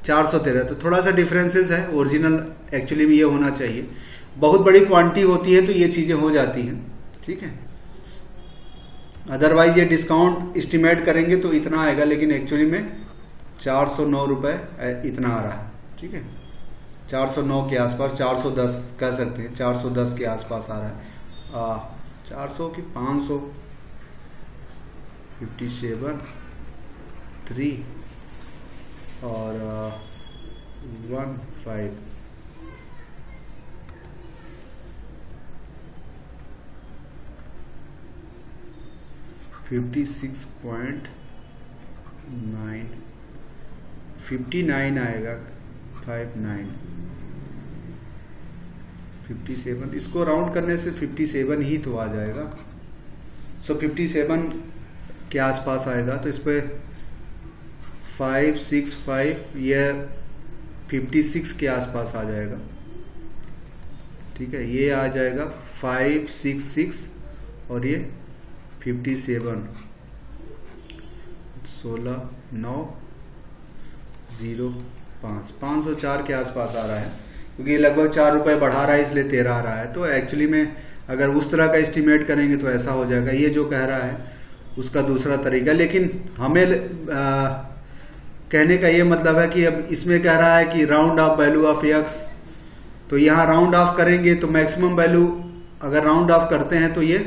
413, तो थोड़ा सा डिफरेंसेस है। ओरिजिनल एक्चुअली में ये होना चाहिए। बहुत बड़ी क्वांटिटी होती है तो ये चीजें हो जाती हैं। ठीक है, अदरवाइज ये डिस्काउंट एस्टिमेट करेंगे तो इतना आएगा, लेकिन एक्चुअली में 409 रुपए इतना आ रहा है। ठीक है, 409 के आसपास, 410 कह सकते हैं, 410 के आसपास आ रहा है। 400 की 500, 57 3 और 15 56.9 59 आएगा, 59 57, इसको राउंड करने से 57 ही तो आ जाएगा। सो 57 के आसपास आएगा। तो इस पे 565, यह 56 के आसपास आ जाएगा। ठीक है, ये आ जाएगा 566 और ये 57, 16 9 0 5, 504 के आसपास आ रहा है, क्योंकि लगभग 4 रुपए बढ़ा रहा है इसलिए 13 आ रहा है। तो एक्चुअली में अगर उस तरह का एस्टिमेट करेंगे तो ऐसा हो जाएगा। ये जो कह रहा है उसका दूसरा तरीका, लेकिन हमें कहने का ये मतलब है कि अब इसमें कह रहा है कि round of value of x, तो यहाँ राउंड ऑफ करेंगे तो मैक्सिमम वैल्यू अगर राउंड ऑफ करते हैं तो ये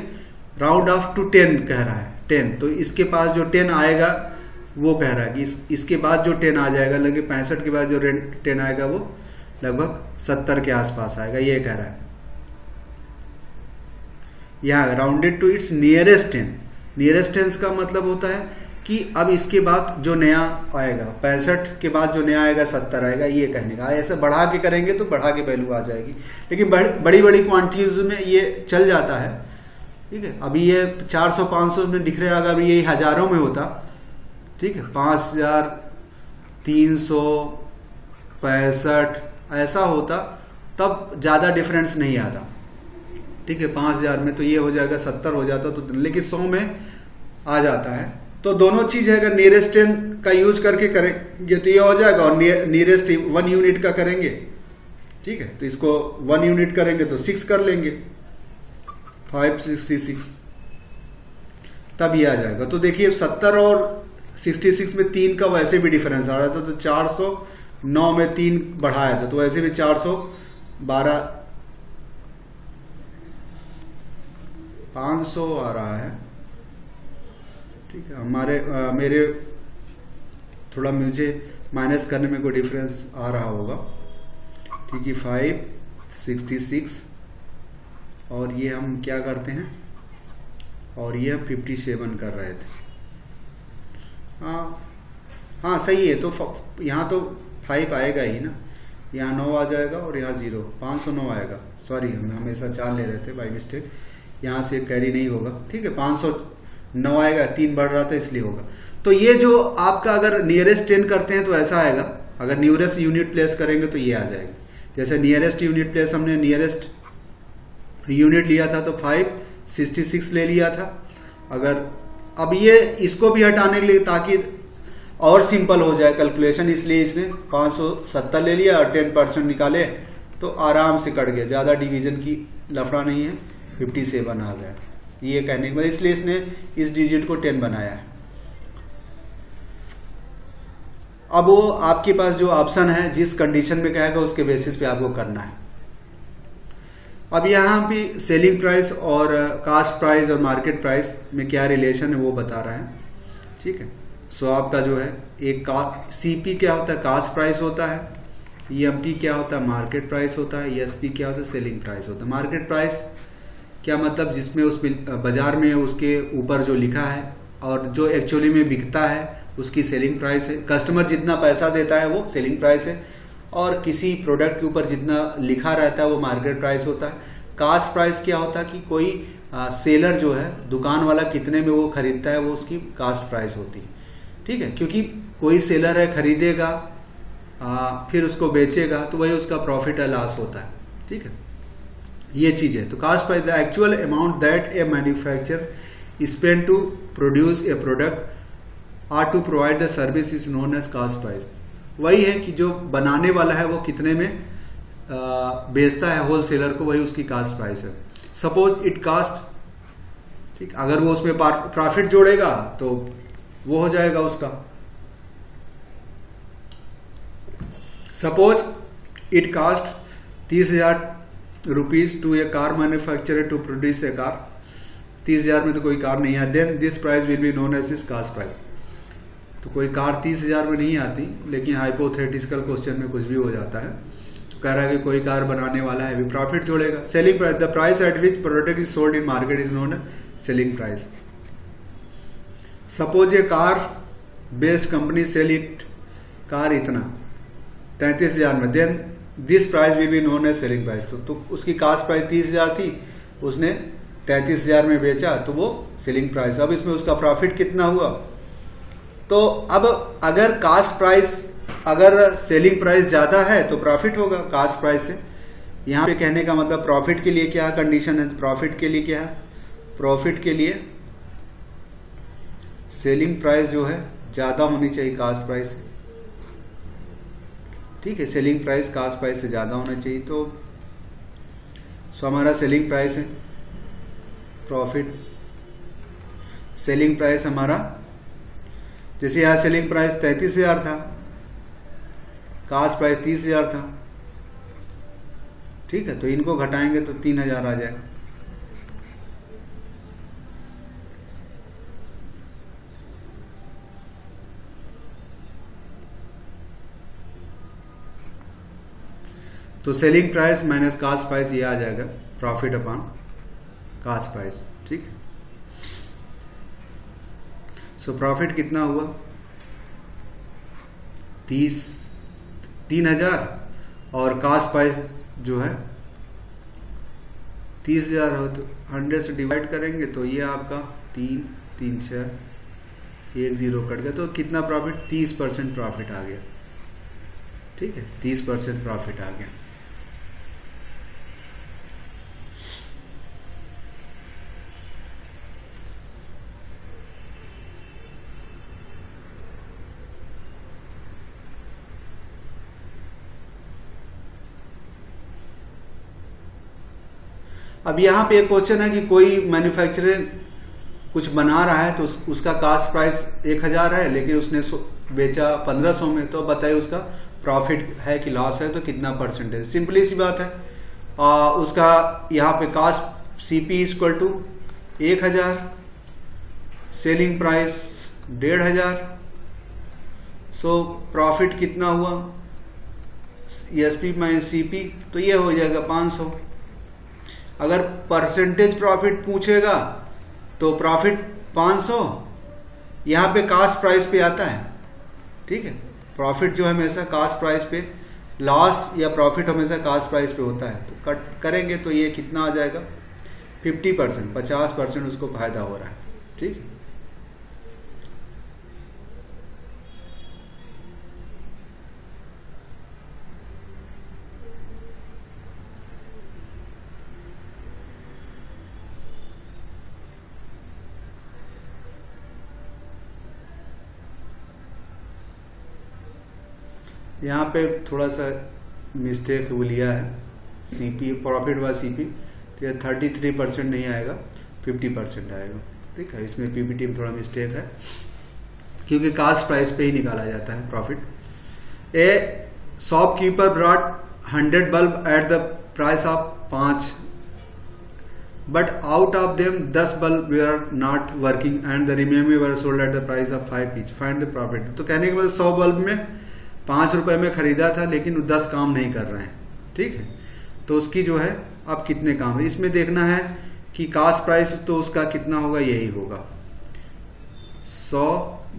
राउंड ऑफ टू 10 कह रहा है, 10। तो इसके पास जो 10 आएगा वो कह रहा है कि इसके बाद जो 10 आ जाएगा, लगे 65 के बाद जो 10 आएगा वो लगभग 70 के आसपास आएगा, ये कह रहा है। यहाँ rounded to its nearest 10, nearest 10 का मतलब होता है कि अब इसके बाद जो नया आएगा, 65 के बाद जो नया आएगा 70 आएगा, ये कहने का। ऐसे बढ़ा के करेंगे तो बढ़ा के वैल्यू आ जाएगी, लेकिन बड़ी बड़ी क्वांटिटीज में ये चल जाता है। ठीक है, अभी ये 400 500 में दिख रहा है, अगर ये हजारों में होता ठीक है, 5365 ऐसा होता तब ज़्यादा डिफरेंस नहीं आता। ठीक है, 5000 में तो ये हो जाएगा 70 हो जाता तो, लेकिन 100 में आ जाता है। तो दोनों चीज है, अगर नियरेस्ट 10 का यूज करके करेंगे तो ये हो जाएगा, और नियरेस्ट 1 यूनिट का करेंगे, ठीक है, तो इसको 1 यूनिट करेंगे तो 6 कर लेंगे, 566 तब ये आ जाएगा। तो देखिए 70 और 66 में 3 का वैसे भी डिफरेंस आ रहा था, तो 409 में 3 बढ़ाया था तो वैसे भी 412 500 आ रहा है। ठीक है, मेरे थोड़ा मुझे माइनस करने में कोई डिफरेंस आ रहा होगा। ठीक है, 566 और ये हम क्या करते हैं, और ये हम 57 कर रहे थे। हाँ सही है, तो यहाँ तो 5 आएगा ही ना, यहाँ 9 आ जाएगा और यहाँ 0, 509 आएगा। सॉरी, हम हमेशा 4 ले रहे थे बाई मिस्टेक, यहाँ से कैरी नहीं होगा। ठीक है, 509 आएगा, 3 बढ़ रहा था इसलिए होगा। तो ये जो आपका अगर नियरेस्ट 10 करते हैं तो ऐसा आएगा, अगर नियरेस्ट यूनिट प्लेस करेंगे तो ये आ जाएगा। जैसे नियरेस्ट यूनिट प्लेस हमने नियरेस्ट यूनिट लिया था तो 566 ले लिया था। अगर अब ये इसको भी हटाने के लिए ताकि और सिंपल हो जाए कैलकुलेशन, इसलिए इसने 570 ले लिया और 10% निकाले तो आराम से कट गया, ज्यादा डिवीजन की लफड़ा नहीं है, 57 आ गया। ये कहने के बाद इसलिए इसने इस डिजिट को 10 बनाया है। अब वो आपके पास जो ऑप्शन है, जिस कंडीशन में कहेगा उसके बेसिस पे आपको करना है। अब यहाँ भी सेलिंग प्राइस और कास्ट प्राइस और मार्केट प्राइस में क्या रिलेशन है वो बता रहा है। ठीक है, सो आपका जो है एक सीपी क्या होता है, कास्ट प्राइस होता है, ईएमपी क्या होता है, मार्केट प्राइस होता है, ईएसपी क्या होता है, सेलिंग प्राइस होता है। मार्केट प्राइस क्या मतलब, जिसमें उस बाजार में उसके ऊपर जो लिखा है और जो एक्चुअली में बिकता है उसकी सेलिंग प्राइस है। कस्टमर जितना पैसा देता है वो सेलिंग प्राइस है, और किसी प्रोडक्ट के ऊपर जितना लिखा रहता है वो मार्केट प्राइस होता है। कास्ट प्राइस क्या होता है कि कोई सेलर जो है, दुकान वाला कितने में वो खरीदता है वो उसकी कास्ट प्राइस होती है। ठीक है, क्योंकि कोई सेलर है खरीदेगा फिर उसको बेचेगा तो वही उसका प्रॉफिट या लॉस होता है। ठीक है, ये चीज है। तो cost price the actual amount that a manufacturer spend to produce a product or to provide the service is known as cost price. वही है कि जो बनाने वाला है वो कितने में बेचता है होलसेलर को, वही उसकी कास्ट प्राइस है। सपोज इट कास्ट, ठीक, अगर वो उसमें प्रॉफिट जोड़ेगा तो वो हो जाएगा उसका। Suppose it cost 30,000 rupees to a car manufacturer to produce a car. 30,000 में तो कोई कार नहीं है, then this price will be known as this cost price. तो कोई कार 30,000 में नहीं आती, लेकिन हाइपोथेटिकल क्वेश्चन में कुछ भी हो जाता है। तो कह रहा है कि कोई कार बनाने वाला है, भी प्रॉफिट जोड़ेगा। Selling price the price at which product is sold in market is known as selling price. Suppose ये car based company sale it car इतना 33,000 में, then this price will be known as selling price. तो उसकी cost price 30,000 थी, उसने 33,000 में बेचा तो वो सेलिंग प्राइस। अब इसमें उसका प्रॉफिट कितना हुआ, तो अब अगर कास्ट प्राइस, अगर सेलिंग प्राइस ज्यादा है तो प्रॉफिट होगा कास्ट प्राइस से। यहां पे कहने का मतलब प्रॉफिट के लिए क्या कंडीशन है, प्रॉफिट के लिए क्या है, प्रॉफिट के लिए सेलिंग प्राइस जो है ज्यादा होनी चाहिए कास्ट प्राइस से। ठीक है, सेलिंग प्राइस कास्ट प्राइस से ज्यादा होना चाहिए। तो हमारा सेलिंग प्राइस है, प्रॉफिट सेलिंग प्राइस हमारा, जैसे यहां सेलिंग प्राइस 33,000 था, कास्ट प्राइस 30,000 था। ठीक है, तो इनको घटाएंगे तो 3,000 आ जाएगा। तो selling price minus cost price ये आ जाएगा, प्रॉफिट अपॉन कास्ट प्राइस। ठीक, सो प्रॉफिट कितना हुआ 3,000 और कास्ट प्राइस जो है 30,000 हो, तो 100 से डिवाइड करेंगे तो ये आपका 3 3 6 एक जीरो कट गया तो कितना प्रॉफिट, 30% प्रॉफिट आ गया। ठीक है, 30% प्रॉफिट आ गया। अब यहाँ पे एक क्वेश्चन है कि कोई मैन्युफैक्चरर कुछ बना रहा है तो उसका कास्ट प्राइस 1000 है, लेकिन उसने बेचा 1500 में, तो बताइए उसका प्रॉफिट है कि लॉस है, तो कितना परसेंटेज। सिंपली सी बात है, उसका यहाँ पे cost CP equal to 1000, selling price 1500, so profit कितना हुआ, एसपी माइनस सीपी, तो ये हो जाएगा 500। अगर परसेंटेज प्रॉफिट पूछेगा तो प्रॉफिट 500 यहाँ पे कास्ट प्राइस पे आता है। ठीक है, प्रॉफिट जो है हमेशा कास्ट प्राइस पे, लॉस या प्रॉफिट हमेशा कास्ट प्राइस पे होता है। तो कट करेंगे तो ये कितना आ जाएगा, 50%, 50% उसको फायदा हो रहा है। ठीक है, यहाँ पे थोड़ा सा मिस्टेक वो लिया है, सीपी प्रॉफिट व सीपी, तो 33% नहीं आएगा, 50% आएगा। ठीक है, इसमें पीपीटी में थोड़ा मिस्टेक है क्योंकि कास्ट प्राइस पे ही निकाला जाता है profit. A shopkeeper brought 100 bulb at the price of 5, but out of them 10 bulb were not working and the remaining were sold at the price of 5 each, find the profit. तो कहने के बाद 100 bulb में 5 रुपए में खरीदा था, लेकिन 10 काम नहीं कर रहे हैं। ठीक है, तो उसकी जो है अब कितने काम है, इसमें देखना है कि कास्ट प्राइस तो उसका कितना होगा, यही होगा 100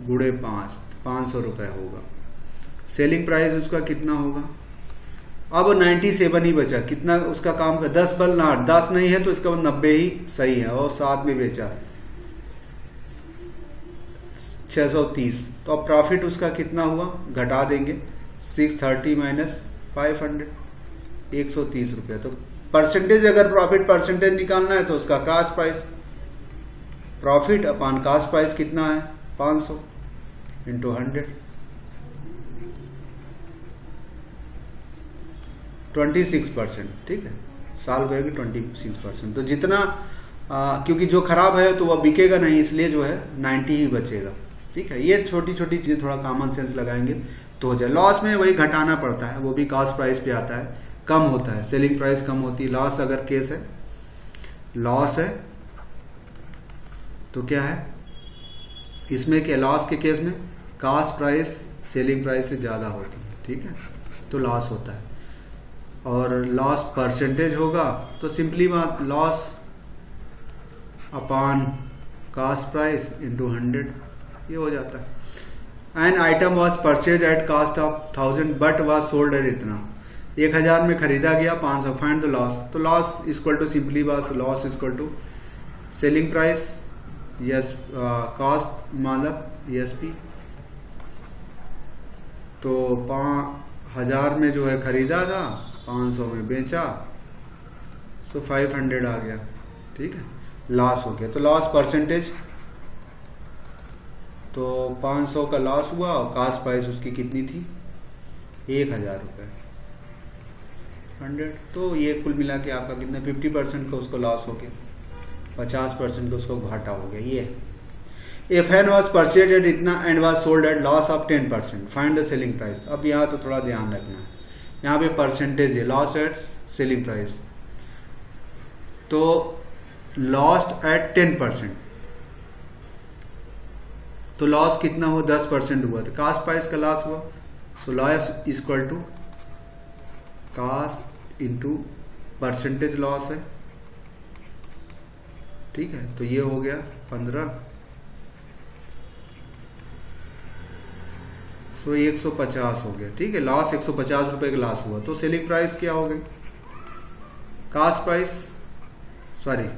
गुणे 5, 500 रुपए होगा। सेलिंग प्राइस उसका कितना होगा, अब 97 ही बचा, कितना उसका काम का 10 बल ना 10 नहीं है तो इसका 90 ही सही है, और 7 में बेचा 630, तो अब प्रॉफिट उसका कितना हुआ, घटा देंगे 630 माइनस 500, 130 रुपया। तो परसेंटेज, अगर प्रॉफिट परसेंटेज निकालना है तो उसका cost price, profit upon cost price कितना है 500 इंटू 100, 26%। ठीक है, साल करेगी 26%। तो जितना क्योंकि जो खराब है तो वह बिकेगा नहीं, इसलिए जो है 90 ही बचेगा। ठीक है, ये छोटी छोटी चीजें थोड़ा कॉमन सेंस लगाएंगे तो हो जाए। लॉस में वही घटाना पड़ता है, वो भी कास्ट प्राइस पे आता है, कम होता है, सेलिंग प्राइस कम होती है। लॉस अगर केस है, लॉस है तो क्या है इसमें, क्या लॉस के केस में कास्ट प्राइस सेलिंग प्राइस से ज्यादा होती है। ठीक है, तो लॉस होता है। और लॉस परसेंटेज होगा तो सिंपली बात, loss upon cost price into 100, ये हो जाता है। An item was purchase at cost of 1000 but was sold at इतना, 1000 में खरीदा गया 500, फाइंड द लॉस। तो लॉस इक्वल टू सिंपली बात, loss equal to selling price less cost मतलब एसपी, तो 1000 में जो है खरीदा था, 500 में बेचा, सो 500 आ गया। ठीक है, लॉस हो गया। तो लॉस परसेंटेज, तो 500 का लॉस हुआ और कास्ट प्राइस उसकी कितनी थी 1000 रुपये, 100, तो ये कुल मिला के आपका कितना 50% का उसको लॉस हो गया, 50% का उसको घाटा हो गया। ये if an was purchase at इतना and was sold at loss of 10%, find the selling price. अब यहाँ तो थोड़ा ध्यान रखना है, यहाँ पे परसेंटेज है, लॉस्ट एट सेलिंग प्राइस, तो लॉस्ट एट 10%, तो लॉस कितना हुआ 10% हुआ, तो कास्ट प्राइस का लॉस हुआ, so loss equal to cost into percentage loss है। ठीक है, तो ये हो गया 15, सो 150 हो गया। ठीक है, लॉस 150 रुपए का लॉस हुआ, तो सेलिंग प्राइस क्या हो गई, cost price sorry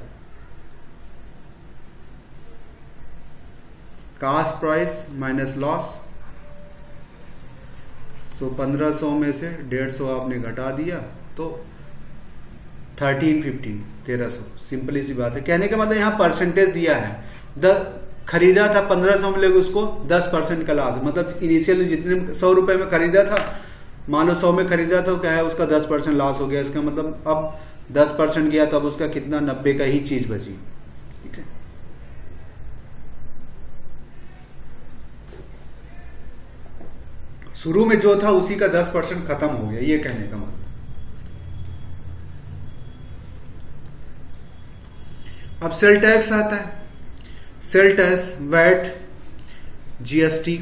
cost price minus loss. तो 1500 में से 150 आपने घटा दिया तो 1350 सिंपली सी बात है। कहने का मतलब यहाँ परसेंटेज दिया है। खरीदा था 1500 में, लेकिन उसको 10% का लॉस, मतलब इनिशियली जितने 100 रुपए में खरीदा था, मान लो 100 में खरीदा था, तो क्या है उसका 10% लॉस हो गया। इसका मतलब अब 10% गया, तब उसका कितना 90 का ही चीज बची। ठीक है, शुरू में जो था उसी का 10% खत्म हो गया, ये कहने का मतलब। अब सेल टैक्स आता है। Sale tax, VAT, GST,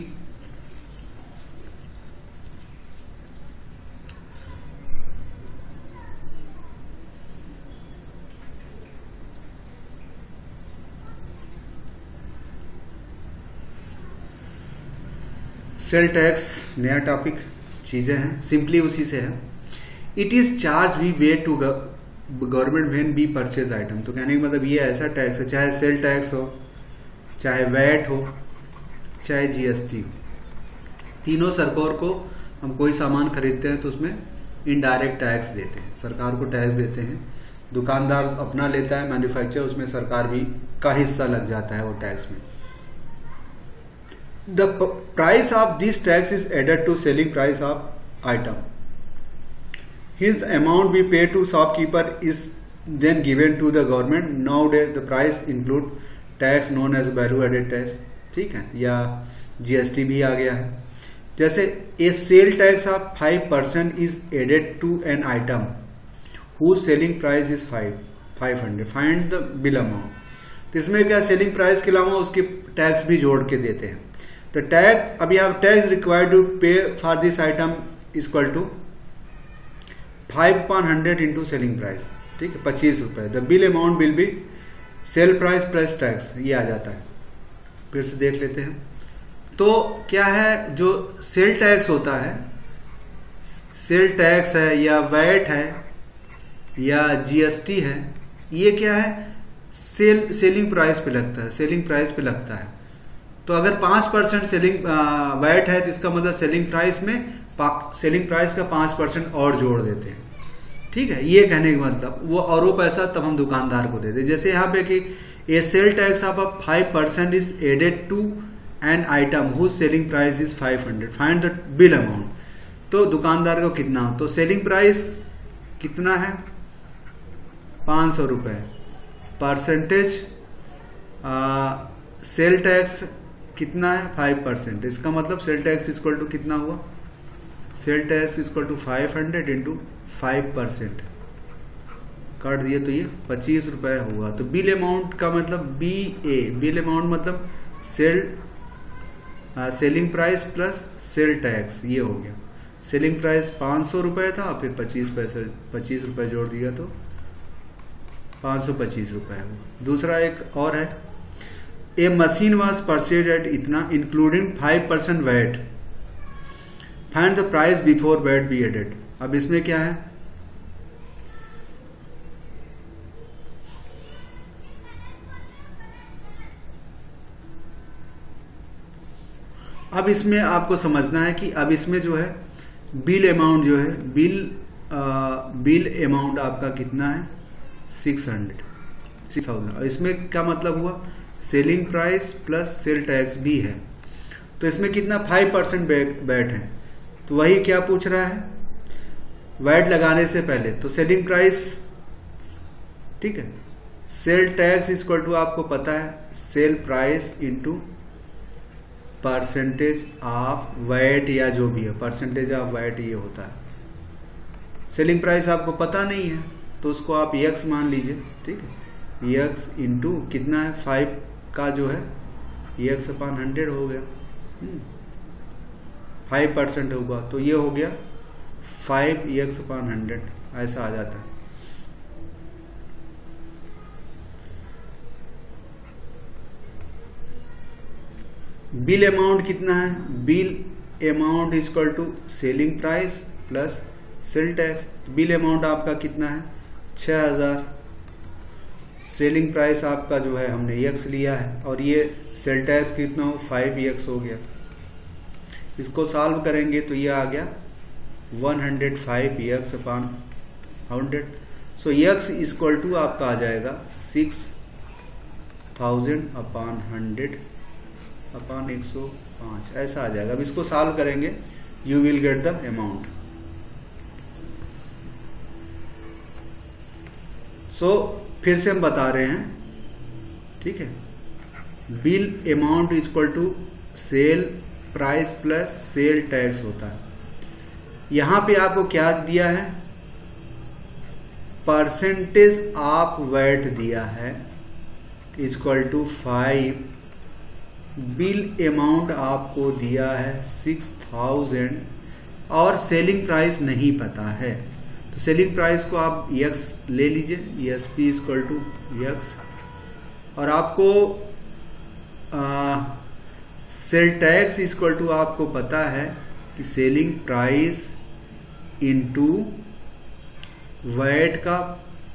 sale tax नया टॉपिक, चीजें हैं, सिंपली उसी से है। It is charge we way to government when be purchase item. तो कहने का मतलब ये ऐसा टैक्स है, चाहे सेल टैक्स हो, चाहे वैट हो, चाहे जीएसटी हो, तीनों सरकार को हम कोई सामान खरीदते हैं तो उसमें इनडायरेक्ट टैक्स देते हैं, सरकार को टैक्स देते हैं। दुकानदार अपना लेता है, मैन्युफैक्चर, उसमें सरकार भी का हिस्सा लग जाता है वो टैक्स में। The price of this tax is added to selling price of item. Hence, the amount we pay to shopkeeper is then given to the government. Nowadays, the price include tax known as value added tax. ठीक है, या GST भी आ गया है। जैसे a sale tax of 5% is added to an item whose selling price is 500. Find the bill amount. तो इसमें क्या सेलिंग प्राइस के अलावा उसके टैक्स भी जोड़ के देते हैं। तो टैक्स, अब यहाँ tax required to pay for this item equal to 5/100 into selling price. ठीक है, 25 रुपए। The bill amount will be sale price plus tax, ये आ जाता है। फिर से देख लेते हैं। तो क्या है, जो सेल टैक्स होता है, सेल टैक्स है या वैट है या जीएसटी है, ये क्या है, सेलिंग प्राइस पे लगता है, सेलिंग प्राइस पे लगता है। तो अगर 5% सेलिंग वैट है तो इसका मतलब सेलिंग प्राइस में सेलिंग प्राइस का 5% और जोड़ देते हैं। ठीक है, ये कहने का मतलब वो और वो पैसा तब हम दुकानदार को देते हैं। जैसे यहाँ पे कि a sale tax of 5% is added to an item whose selling price is 500, find the bill amount. तो दुकानदार को कितना हो, तो सेलिंग प्राइस कितना है, 500 रुपए, परसेंटेज सेल टैक्स कितना है, 5%। इसका मतलब सेल टैक्स इक्वल टू कितना हुआ, sale tax equal to 500 into 5%, काट दिए तो ये 25 रुपए हुआ। तो बिल अमाउंट का मतलब BA, बिल अमाउंट मतलब selling price plus sale tax, ये हो गया। सेलिंग प्राइस 500 रुपए था, फिर 25 रुपए जोड़ दिया तो 525 रुपए हुआ। दूसरा एक और है, a machine was purchase at इतना including 5% VAT, find the price before VAT be added. अब इसमें क्या है, अब इसमें आपको समझना है कि अब इसमें जो है बिल अमाउंट जो है, बिल अमाउंट आपका कितना है, 600,000। इसमें क्या मतलब हुआ, selling price plus sale tax भी है। तो इसमें कितना 5% वैट है। तो वही क्या पूछ रहा है, वैट लगाने से पहले तो सेलिंग प्राइस, ठीक है, सेल टैक्स इक्वल टू आपको पता है sale price into percentage of VAT, या जो भी है परसेंटेज ऑफ वैट ये होता है। सेलिंग प्राइस आपको पता नहीं है तो उसको आप x मान लीजिए। ठीक है, x इंटू कितना है, 5 का जो है x/100 हो गया, 5% होगा तो ये हो गया 5x/100, ऐसा आ जाता है। बिल अमाउंट कितना है, bill amount equal to selling price plus sale tax. Bill amount आपका कितना है, 6000, सेलिंग प्राइस आपका जो है हमने x लिया है और ये सेल टैक्स कितना हो 5x हो गया। इसको सॉल्व करेंगे तो ये आ गया 105x upon 100। So x equal to आपका आ जाएगा 6000 अपॉन 100 अपॉन 105 ऐसा आ जाएगा। अब इसको सॉल्व करेंगे you will get the amount. So फिर से हम बता रहे हैं, ठीक है, bill amount equal to sale price plus sale tax होता है। यहां पे आपको क्या दिया है, परसेंटेज ऑफ वैट दिया है इक्वल टू 5, बिल अमाउंट आपको दिया है 6000 और सेलिंग प्राइस नहीं पता है। तो सेलिंग प्राइस को आप x ले लीजिए, S P equal to x, और आपको सेल टैक्स इक्वल टू आपको पता है कि सेलिंग प्राइस इनटू वैट का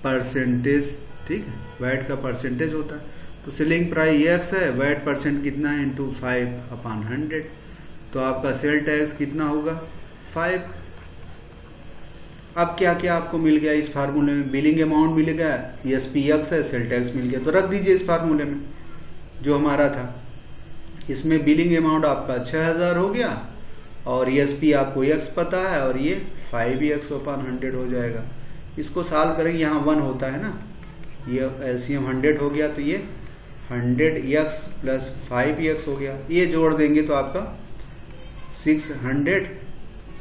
परसेंटेज, ठीक है, वैट का परसेंटेज होता है। तो सेलिंग प्राइस x है, वैट परसेंट कितना है इंटू 5 अपॉन 100, तो आपका सेल टैक्स कितना होगा 5। अब क्या क्या आपको मिल गया इस फार्मूले में, बिलिंग अमाउंट मिल गया, ESPX है, सेल टैक्स मिल गया, तो रख दीजिए इस फार्मूले में जो हमारा था। इसमें बिलिंग अमाउंट आपका 6000 हो गया और ESP आपको x पता है और ये 5x अपॉन 100 हो जाएगा। इसको सॉल्व करेंगे, यहाँ 1 होता है ना, ये LCM 100 हो गया, तो ये 100x प्लस 5x हो गया। ये जोड़ देंगे तो आपका 6000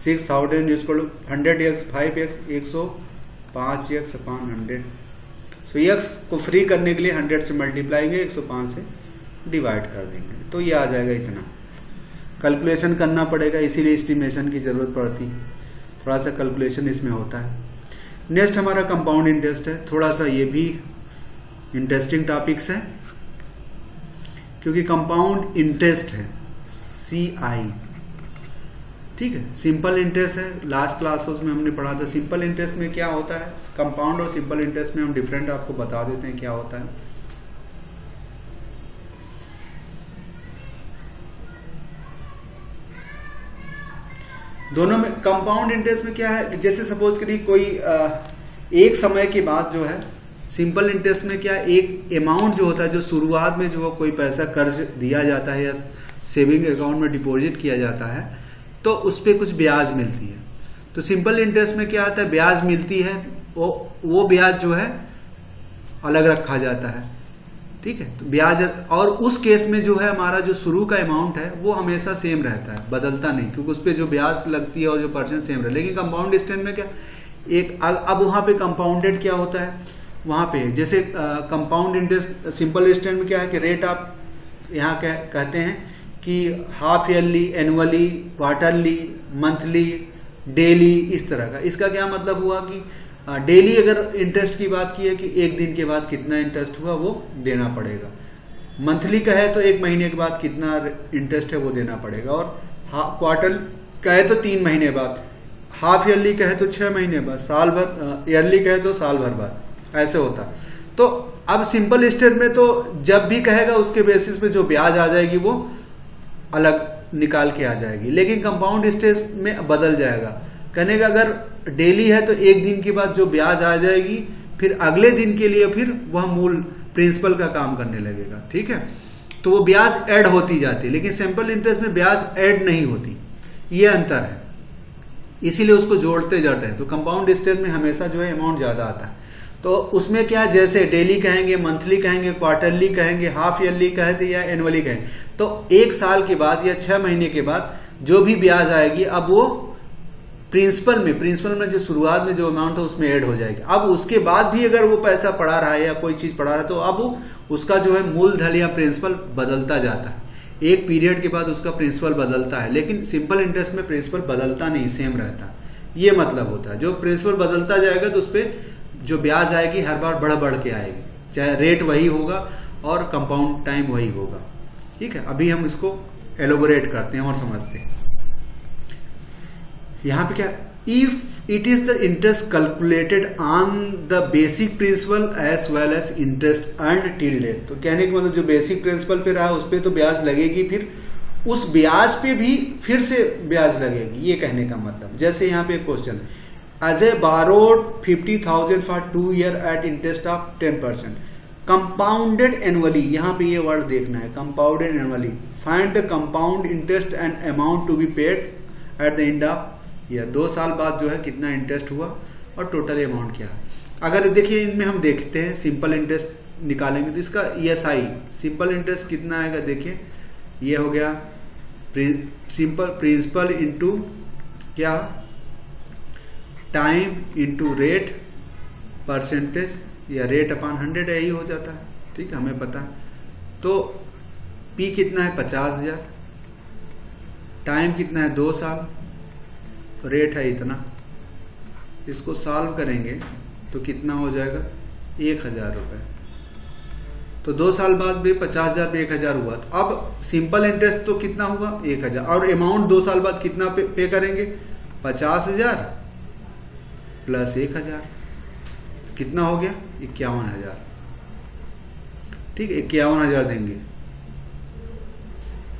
100x 5x 105x upon 100। So x को फ्री करने के लिए 100 से मल्टीप्लाई करेंगे, 105 से डिवाइड कर देंगे, तो ये आ जाएगा इतना। कैलकुलेशन करना पड़ेगा, इसीलिए एस्टिमेशन की जरूरत पड़ती है, थोड़ा सा कैलकुलेशन इसमें होता है। नेक्स्ट हमारा कंपाउंड इंटरेस्ट है। थोड़ा सा ये भी इंटरेस्टिंग टॉपिक्स है क्योंकि कंपाउंड इंटरेस्ट है CI, ठीक है, सिंपल इंटरेस्ट है। लास्ट क्लासेस में हमने पढ़ा था सिंपल इंटरेस्ट में क्या होता है, कंपाउंड और सिंपल इंटरेस्ट में हम डिफरेंट आपको बता देते हैं क्या होता है। दोनों में कंपाउंड इंटरेस्ट में क्या है, जैसे सपोज करिए कोई एक समय के बाद जो है, सिंपल इंटरेस्ट में क्या, एक अमाउंट जो होता है, जो शुरुआत में जो कोई पैसा कर्ज दिया जाता है या सेविंग अकाउंट में डिपॉजिट किया जाता है तो उस पर कुछ ब्याज मिलती है। तो सिंपल इंटरेस्ट में क्या आता है, ब्याज मिलती है, वो ब्याज जो है अलग रखा जाता है, ठीक है। तो ब्याज, और उस केस में जो है हमारा जो शुरू का अमाउंट है वो हमेशा सेम रहता है, बदलता नहीं, क्योंकि उस पर जो ब्याज लगती है और जो परसेंट सेम रहे। लेकिन कंपाउंड इंटरेस्ट में क्या, एक अब वहां पे कंपाउंडेड क्या होता है, वहां पे जैसे कंपाउंड इंटरेस्ट सिंपल इंटरेस्ट में क्या है कि रेट आप यहाँ कहते हैं कि half yearly, annually, quarterly, monthly, daily, इस तरह का। इसका क्या मतलब हुआ कि डेली अगर इंटरेस्ट की बात की है कि एक दिन के बाद कितना इंटरेस्ट हुआ वो देना पड़ेगा, मंथली का है तो एक महीने के बाद कितना इंटरेस्ट है वो देना पड़ेगा, और क्वार्टर का है तो 3 महीने बाद, हाफ ईयरली का है तो 6 महीने बाद, साल भर, ईयरली का है तो साल भर बाद, ऐसे होता। तो अब सिंपल इंटरेस्ट में तो जब भी कहेगा उसके बेसिस पे जो ब्याज आ जाएगी वो अलग निकाल के आ जाएगी। लेकिन कंपाउंड इंटरेस्ट में बदल जाएगा, कहने का अगर डेली है तो एक दिन के बाद जो ब्याज आ जाएगी फिर अगले दिन के लिए फिर वह मूल प्रिंसिपल का काम करने लगेगा, ठीक है। तो वो ब्याज ऐड होती जाती है, लेकिन सिंपल इंटरेस्ट में ब्याज ऐड नहीं होती, ये अंतर है, इसीलिए उसको जोड़ते जाते हैं। तो कंपाउंड इंटरेस्ट में हमेशा जो है अमाउंट ज्यादा आता है। तो उसमें क्या, जैसे डेली कहेंगे, मंथली कहेंगे, क्वार्टरली कहेंगे, हाफ ईयरली कहेंगे या एनुअली कहेंगे, तो एक साल के बाद या 6 महीने के बाद जो भी ब्याज आएगी अब वो प्रिंसिपल में जो शुरुआत में जो अमाउंट है उसमें ऐड हो जाएगी। अब उसके बाद भी अगर वो पैसा पड़ा रहा है या कोई चीज पड़ा रहा है तो अब उसका जो है मूलधन या प्रिंसिपल बदलता जाता है, एक पीरियड के बाद उसका प्रिंसिपल बदलता है। लेकिन सिंपल इंटरेस्ट में प्रिंसिपल बदलता नहीं, सेम रहता, ये मतलब होता है। जो प्रिंसिपल बदलता जाएगा तो उस पर जो ब्याज आएगी हर बार बढ़ के आएगी, चाहे रेट वही होगा और कंपाउंड टाइम वही होगा, ठीक है। अभी हम इसको एलोबोरेट करते हैं और समझते हैं। यहाँ पे क्या, if it is the interest calculated on the basic principal as well as interest earned till date. तो कहने का मतलब जो बेसिक प्रिंसिपल पे रहा उस पर तो ब्याज लगेगी, फिर उस ब्याज पे भी फिर से ब्याज लगेगी, ये कहने का मतलब। जैसे यहाँ पे question, Ajay borrowed 50,000 for 2 year at interest of 10%, compounded annually, यहाँ पे ये वर्ड देखना है, compounded annually, find the compound interest and amount to be paid at the end of year. 2 साल बाद जो है कितना इंटरेस्ट हुआ और टोटल अमाउंट क्या है। अगर देखिए इनमें हम देखते हैं सिंपल इंटरेस्ट निकालेंगे तो इसका ESI सिंपल इंटरेस्ट कितना आएगा, देखिए ये हो गया सिंपल प्रिंसिपल इंटू क्या, टाइम इंटू रेट परसेंटेज या रेट अपॉन 100 यही हो जाता है, ठीक है, हमें पता है। तो P कितना है 50,000, टाइम कितना है 2 साल, रेट है इतना, इसको सॉल्व करेंगे तो कितना हो जाएगा 1,000 रुपये। तो 2 साल बाद भी 50,000 पे 1,000 हुआ। तो अब सिंपल इंटरेस्ट तो कितना हुआ 1,000, और अमाउंट 2 साल बाद कितना पे करेंगे 50,000 प्लस 1,000, कितना हो गया 51,000, ठीक है, 51,000 देंगे।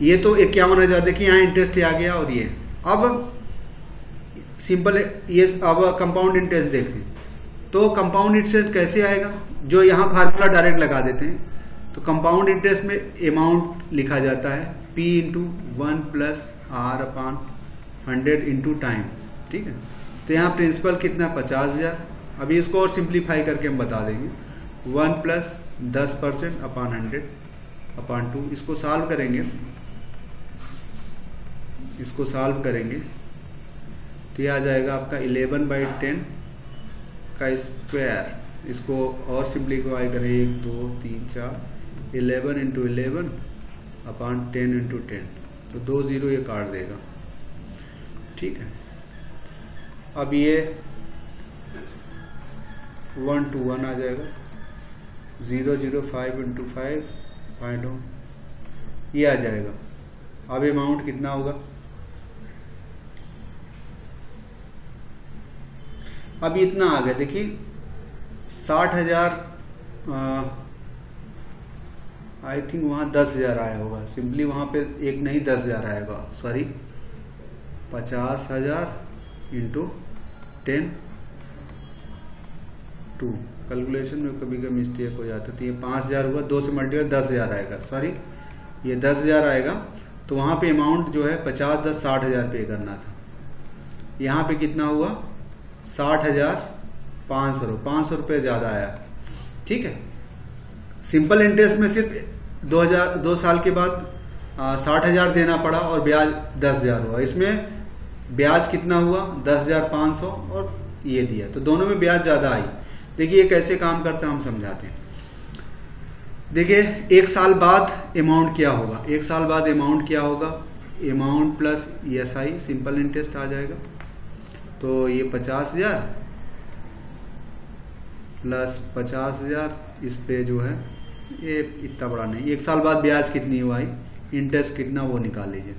ये तो 51,000 देखिए यहाँ इंटरेस्ट आ गया, और ये अब सिंपल ये अब कंपाउंड इंटरेस्ट देखें तो कंपाउंड इंटरेस्ट कैसे आएगा, जो यहाँ फार्मूला डायरेक्ट लगा देते हैं। तो कंपाउंड इंटरेस्ट में अमाउंट लिखा जाता है P into 1 plus R upon 100 into time, ठीक है। तो यहाँ प्रिंसिपल कितना 50,000, अभी इसको और सिंप्लीफाई करके हम बता देंगे, 1 प्लस 10% अपॉन 100 अपॉन 2, इसको सॉल्व करेंगे, इसको सॉल्व करेंगे तो ये आ जाएगा आपका 11/10 का स्क्वायर। इसको और सिंप्लीफाई करें 1 2 3 4, 11 इंटू 11 अपॉन 10 इंटू 10, तो 2 0 ये काट देगा, ठीक है। अब ये 1 to 1 आ जाएगा, 005 इंटू 5 ये आ जाएगा। अब अमाउंट कितना होगा, अब इतना आ गया, देखिए 60,000, आई थिंक वहाँ 10,000 आया होगा, सिंपली वहाँ पे एक नहीं 10,000 आएगा, सॉरी 50,000 इंटू 10 2, कैलकुलेशन में कभी कभी मिस्टेक हो जाता है। तो ये 5,000 हुआ, 2 से मल्टीप्लाई 10,000 आएगा, सॉरी ये 10,000 आएगा। तो वहाँ पे अमाउंट जो है 50 10 60,000 पे करना था, यहाँ पे कितना हुआ 60,500, 500 रुपये ज़्यादा आया, ठीक है। सिंपल इंटरेस्ट में सिर्फ 2 साल के बाद 60,000 देना पड़ा और ब्याज 10,000 हुआ, इसमें ब्याज कितना हुआ 10,500 और ये दिया, तो दोनों में ब्याज ज़्यादा आई। देखिए ये कैसे काम करता है हम समझाते हैं। देखिए 1 साल बाद अमाउंट क्या होगा, 1 साल बाद अमाउंट क्या होगा, amount plus ESI simple interest आ जाएगा। तो ये 50,000 प्लस 50,000, इस पे जो है ये इतना बड़ा नहीं, 1 साल बाद ब्याज कितनी हुआ, इंटरेस्ट कितना वो निकाल लीजिए,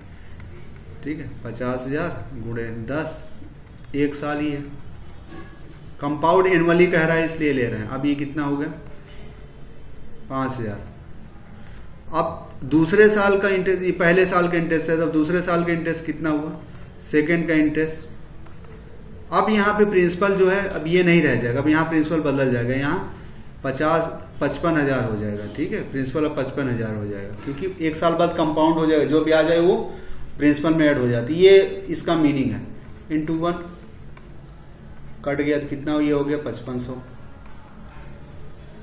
ठीक है। 50,000 गुणे 10, 1 साल ही है, कंपाउंड एनुअली कह रहा है इसलिए ले रहे हैं। अब ये कितना हो गया 5,000। अब दूसरे साल का इंटरेस्ट, ये पहले साल का इंटरेस्ट है, तब दूसरे साल का इंटरेस्ट कितना हुआ, सेकेंड का इंटरेस्ट। अब यहाँ पे प्रिंसिपल जो है अब ये नहीं रह जाएगा, अब यहाँ प्रिंसिपल बदल जाएगा, यहाँ 55,000 हो जाएगा, ठीक है। प्रिंसिपल अब 55,000 हो जाएगा, क्योंकि 1 साल बाद कंपाउंड हो जाएगा, जो ब्याज है वो प्रिंसिपल में ऐड हो जाती है, ये इसका मीनिंग है। इंटू 1 कट गया तो कितना ये हो गया 5500,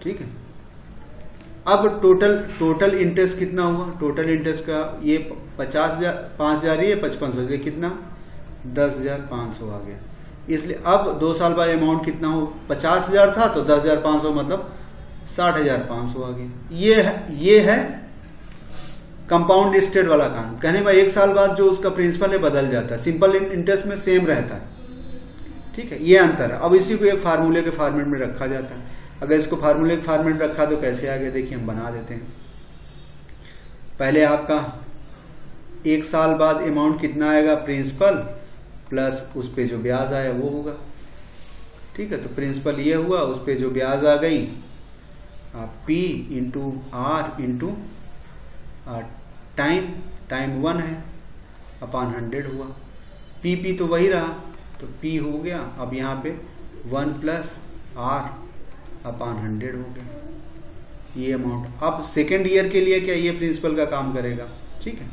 ठीक है। अब टोटल इंटरेस्ट कितना हुआ, टोटल इंटरेस्ट का ये 50,000 5,000 ये 5500, ये कितना 10,500 आ गया। इसलिए अब 2 साल बाद अमाउंट कितना हो, 50,000 था तो 10,500 मतलब 60,500 आ गया। ये है कंपाउंड इंटरेस्ट वाला काम। कहने का 1 साल बाद जो उसका प्रिंसिपल है बदल जाता है, सिंपल इंटरेस्ट में सेम रहता है, ठीक है, ये अंतर है। अब इसी को एक फार्मूले के फॉर्मेट में रखा जाता है। अगर इसको फार्मूले के फॉर्मेट में रखा तो कैसे आ गया, देखिए हम बना देते हैं। पहले आपका 1 साल बाद अमाउंट कितना आएगा प्रिंसिपल प्लस उस पे जो ब्याज आया वो होगा। ठीक है, तो प्रिंसिपल ये हुआ, उस पे जो ब्याज आ गई P into R into time 1 है अपॉन 100 हुआ। P तो वही रहा, तो P हो गया। अब यहाँ पे 1 प्लस आर अपॉन 100 हो गया ये अमाउंट। अब सेकेंड ईयर के लिए क्या ये प्रिंसिपल का काम करेगा? ठीक है,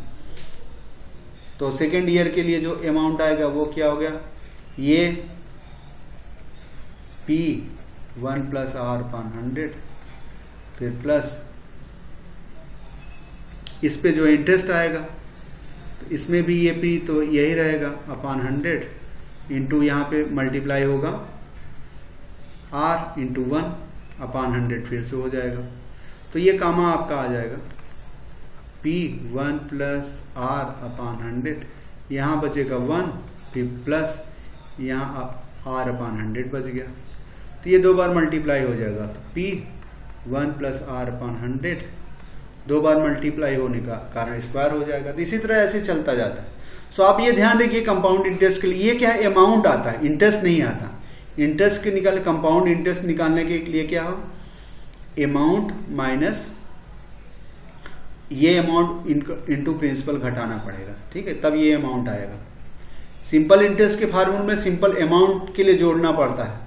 तो सेकेंड ईयर के लिए जो अमाउंट आएगा वो क्या हो गया, ये P 1 प्लस आर अपॉन 100, फिर प्लस इस पे जो इंटरेस्ट आएगा तो इसमें भी ये P तो यही रहेगा अपॉन 100 इंटू यहाँ पे मल्टीप्लाई होगा R इंटू 1 अपॉन 100 फिर से हो जाएगा। तो ये कामा आपका आ जाएगा P 1 प्लस R अपॉन 100, यहाँ बचेगा 1 फिर प्लस यहाँ R अपॉन 100 बच गया। तो ये 2 बार मल्टीप्लाई हो जाएगा, तो P 1 प्लस R अपॉन 100 2 बार मल्टीप्लाई होने का कारण स्क्वायर हो जाएगा। तो इसी तरह ऐसे चलता जाता है। सो आप ये ध्यान रखिए कंपाउंड इंटरेस्ट के लिए ये क्या है, अमाउंट आता है, इंटरेस्ट नहीं आता। इंटरेस्ट के निकाल कंपाउंड इंटरेस्ट निकालने के लिए क्या हो, अमाउंट माइनस ये अमाउंट इंटू प्रिंसिपल घटाना पड़ेगा। ठीक है, तब ये अमाउंट आएगा। सिंपल इंटरेस्ट के फार्मूले में सिंपल अमाउंट के लिए जोड़ना पड़ता है,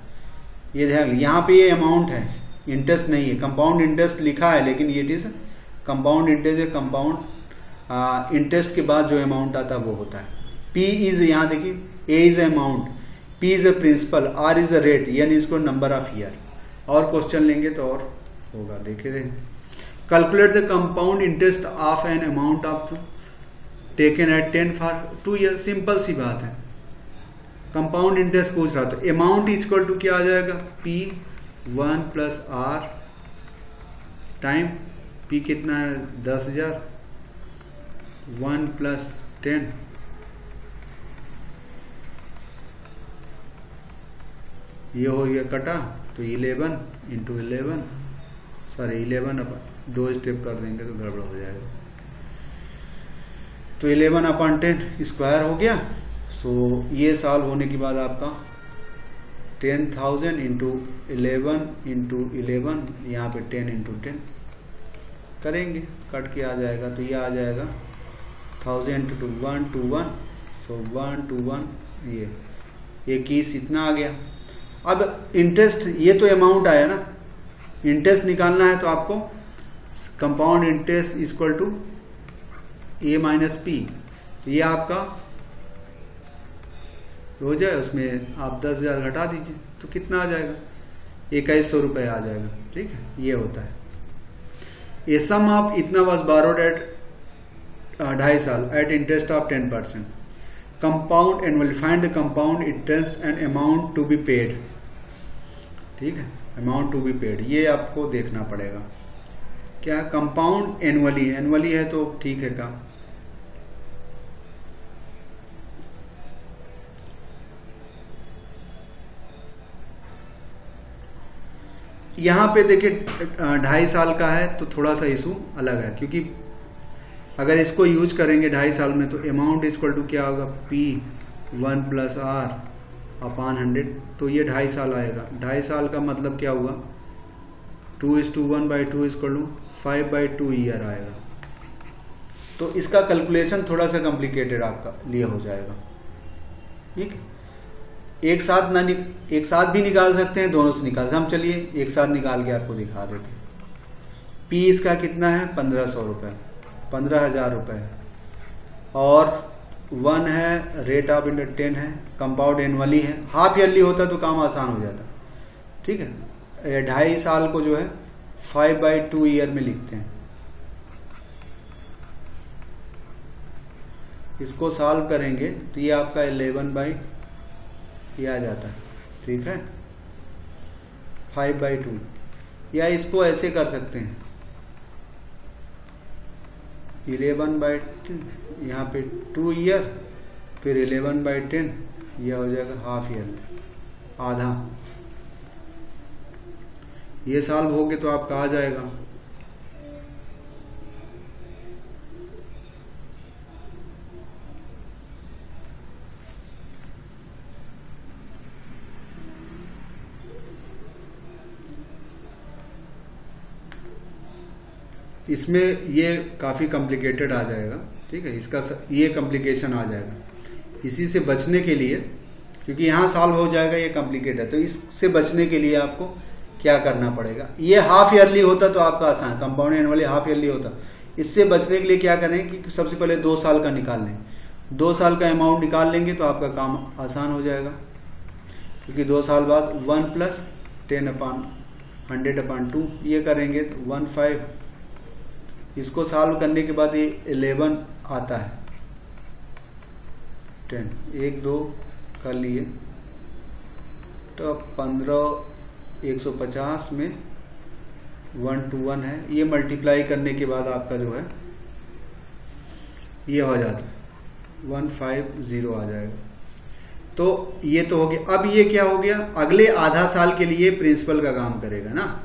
ये ध्यान। यहाँ पे ये अमाउंट है, इंटरेस्ट नहीं है। कंपाउंड इंटरेस्ट लिखा है लेकिन ये इज कंपाउंड इंटरेस्ट है। कंपाउंड इंटरेस्ट के बाद जो अमाउंट आता है वो होता है। P इज, यहाँ देखिए, A is amount, P is a principal, R is a rate, यानी इसको नंबर ऑफ ईयर। और क्वेश्चन लेंगे तो और होगा, देखे। Calculate the compound interest of an amount of taken at 10 for 2 year. Simple सी बात है, कंपाउंड इंटरेस्ट पूछ रहा, तो अमाउंट इज इक्वल टू क्या आ जाएगा, P 1 plus R time P कितना है 10,000, 1 प्लस 10 ये हो गया कटा, तो 11 इंटू 11, सॉरी 11 अपन 2 स्टेप कर देंगे तो गड़बड़ हो जाएगा। तो 11 अपॉन 10 स्क्वायर हो गया। सो ये सॉल्व होने के बाद आपका 10,000 इंटू 11 यहाँ पे 10 इंटू 10 करेंगे, कट के आ जाएगा। तो ये आ जाएगा 1000 टू 1 टू 1, सो 1 टू 1 ये 21 इतना आ गया। अब इंटरेस्ट, ये तो अमाउंट आया ना, इंटरेस्ट निकालना है तो आपको compound interest equal to A minus P, ये आपका हो जाए, उसमें आप 10,000 घटा दीजिए तो कितना आ जाएगा, 2100 रुपये आ जाएगा। ठीक है, ये होता है। ये सम ऑफ इतना वाज बोरोड एट 2.5 साल at interest of 10%। Compound annual, find the compound interest and amount to be paid. ठीक है, अमाउंट टू बी पेड ये आपको देखना पड़ेगा। क्या कंपाउंड एनुअली है तो ठीक है का, यहाँ पे देखिए 2.5 साल का है तो थोड़ा सा इशू अलग है, क्योंकि अगर इसको यूज करेंगे 2.5 साल में तो अमाउंट इक्वल टू क्या होगा, P 1 प्लस R अपॉन 100, तो ये 2.5 साल आएगा। 2.5 साल का मतलब क्या हुआ, 2:1/2 इक्वल टू 5/2 ईयर आएगा। तो इसका कैलकुलेशन थोड़ा सा कॉम्प्लिकेटेड आपका लिए हो जाएगा। ठीक, एक साथ भी निकाल सकते हैं, दोनों से निकाल, हम चलिए एक साथ निकाल के आपको दिखा देते हैं। P इसका कितना है 1500 रुपये, 15,000 रुपये, और 1 है रेट ऑफ इंटरेस्ट 10 है, कंपाउंड एनुअली है। हाफ ईयरली होता तो काम आसान हो जाता। ठीक है, 2.5 साल को जो है 5/2 ईयर में लिखते हैं। इसको सॉल्व करेंगे तो ये आपका 11 ये आ जाता है। ठीक है, 5/2, या इसको ऐसे कर सकते हैं 11/10, यहाँ पे 2 ईयर, फिर 11/10, यह हो जाएगा हाफ ईयर, आधा। ये सॉल्व हो गए तो आपका आ जाएगा इसमें ये काफ़ी कॉम्प्लिकेटेड आ जाएगा, ठीक है, इसका ये कॉम्प्लिकेशन आ जाएगा। इसी से बचने के लिए, क्योंकि यहाँ सॉल्व हो जाएगा, ये कॉम्प्लिकेटेड है, तो इससे बचने के लिए आपको क्या करना पड़ेगा। ये हाफ ईयरली होता तो आपका आसान, कंपाउंड एनुअली हाफ ईयरली होता। इससे बचने के लिए क्या करें कि सबसे पहले 2 साल का निकाल लें। 2 साल का अमाउंट निकाल लेंगे तो आपका काम आसान हो जाएगा, क्योंकि 2 साल बाद 1 + 10/100/2 ये करेंगे तो 15। इसको सॉल्व करने के बाद ये 11 आता है, 10 1 2 कर लिए तो 15 150 में 1 to 1 है। ये मल्टीप्लाई करने के बाद आपका जो है ये हो जाता है 150 आ जाएगा। तो ये तो हो गया। अब ये क्या हो गया, अगले आधा साल के लिए प्रिंसिपल का काम करेगा ना,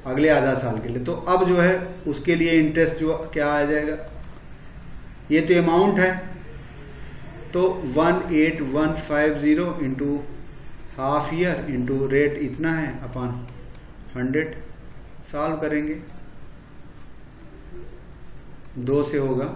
अगले आधा साल के लिए। तो अब जो है उसके लिए इंटरेस्ट जो क्या आ जाएगा, ये तो अमाउंट है, तो 18150 into half year into rate इतना है अपॉन 100 सॉल्व करेंगे। 2 से होगा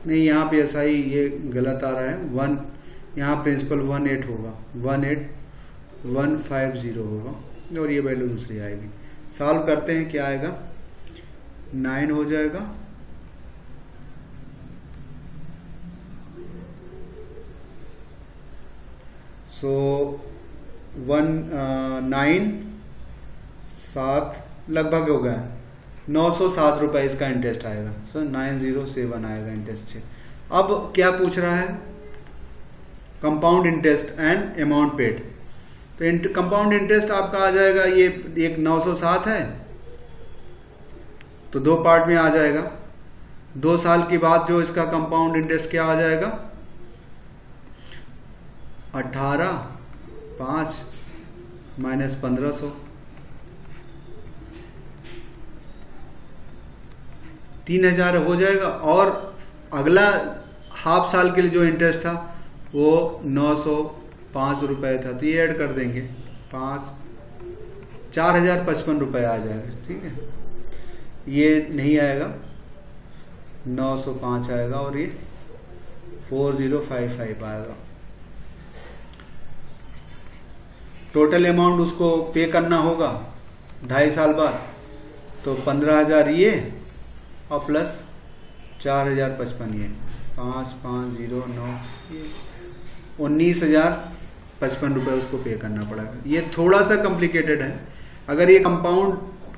नहीं, यहाँ पे ऐसा ही ये गलत आ रहा है। 1 यहाँ प्रिंसिपल 18 होगा, 18150 होगा और ये वैल्यू दूसरी आएगी। सॉल्व करते हैं, क्या आएगा, 9 हो जाएगा। सो 9 7 लगभग हो गया, 907 रुपए इसका इंटरेस्ट आएगा। सो 907 आएगा इंटरेस्ट से। अब क्या पूछ रहा है, compound interest and amount paid. तो कंपाउंड इंटरेस्ट आपका आ जाएगा, ये एक 907 है तो 2 पार्ट में आ जाएगा। 2 साल के बाद जो इसका कंपाउंड इंटरेस्ट क्या आ जाएगा, 18/5 माइनस 1500, 3000 हो जाएगा। और अगला हाफ साल के लिए जो इंटरेस्ट था वो 905 रुपए था, तो ये ऐड कर देंगे 5, 4055 रुपए आ जाएगा, ठीक है। ये नहीं आएगा, 905 आएगा और ये 4055 आएगा। टोटल अमाउंट उसको पे करना होगा 2.5 साल बाद, तो 15,000 ये और प्लस 4055 ये 5509 ये 19,055 रुपये उसको पे करना पड़ेगा। ये थोड़ा सा कॉम्प्लिकेटेड है, अगर ये कंपाउंड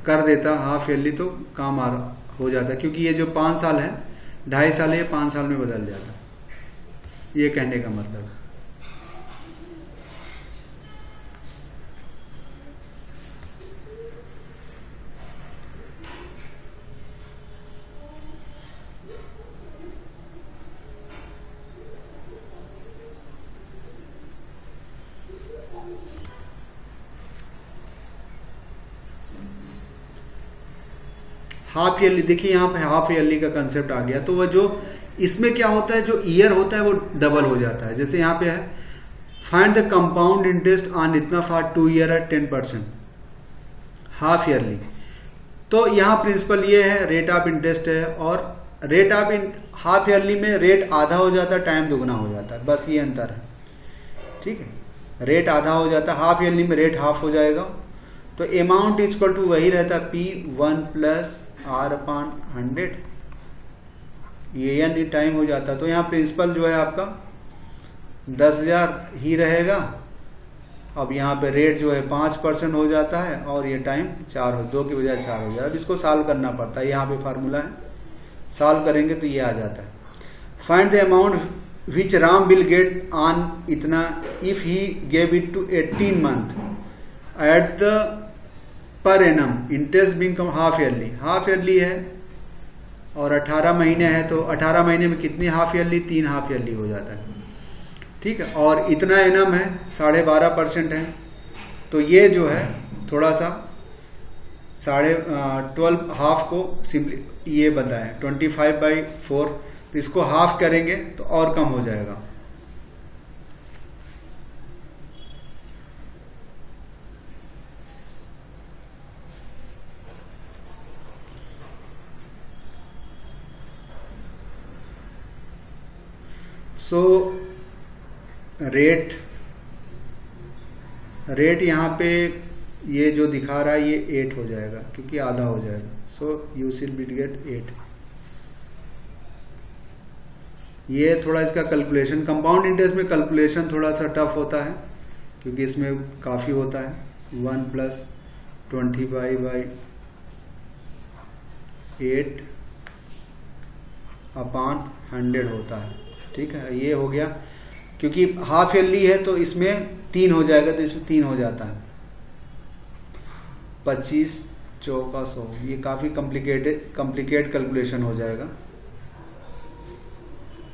कर देता हाफ ईयरली तो काम हो जाता, क्योंकि ये जो 5 साल है, 2.5 साल है, 5 साल में बदल जाता, ये कहने का मतलब है। हाफ ईयरली, देखिए यहाँ पे हाफ ईयरली का कंसेप्ट आ गया। तो वह जो इसमें क्या होता है, जो ईयर होता है वो डबल हो जाता है। जैसे यहाँ पे है, find the compound interest on इतना for 2 year at 10% half yearly. तो यहाँ प्रिंसिपल ये है, रेट ऑफ इंटरेस्ट है, और रेट ऑफ हाफ ईयरली में रेट आधा हो जाता है, टाइम दुगना हो जाता है, बस ये अंतर है, ठीक है। रेट आधा हो जाता है, हाफ ईयरली में रेट हाफ हो जाएगा। तो अमाउंट इक्वल टू वही रहता है P1 + R/100, ये यानी टाइम हो जाता। तो यहाँ प्रिंसिपल जो है आपका 10,000 ही रहेगा। अब यहाँ पे रेट जो है 5% हो जाता है और ये टाइम 2 की बजाय 4 हो जाता है। अब इसको सॉल्व करना पड़ता है, यहाँ पे फार्मूला है, सॉल्व करेंगे तो ये आ जाता है। Find the amount which Ram will get on इतना if he gave it to 18 month at the per annum interest being half yearly. Half yearly है और 18 महीने हैं तो 18 महीने में कितनी हाफ ईयरली, 3 हाफ ईयरली हो जाता है। ठीक है, और इतना एनम है 12.5% है, तो ये जो है थोड़ा सा 12 हाफ को सिंपली ये बताएं 25/4, तो इसको हाफ करेंगे तो और कम हो जाएगा। सो रेट यहाँ पे ये जो दिखा रहा है ये 8 हो जाएगा क्योंकि आधा हो जाएगा। So you will gate 8। ये थोड़ा इसका कैलकुलेशन, कंपाउंड इंटरेस्ट में कैलकुलेशन थोड़ा सा टफ होता है क्योंकि इसमें काफ़ी होता है। 1 + 25/8/100 होता है। ठीक है, ये हो गया। क्योंकि हाफ ईयरली है तो इसमें 3 हो जाएगा, तो इसमें 3 हो जाता है। 25 चौका 100, ये काफ़ी कॉम्प्लिकेट कैलकुलेशन हो जाएगा।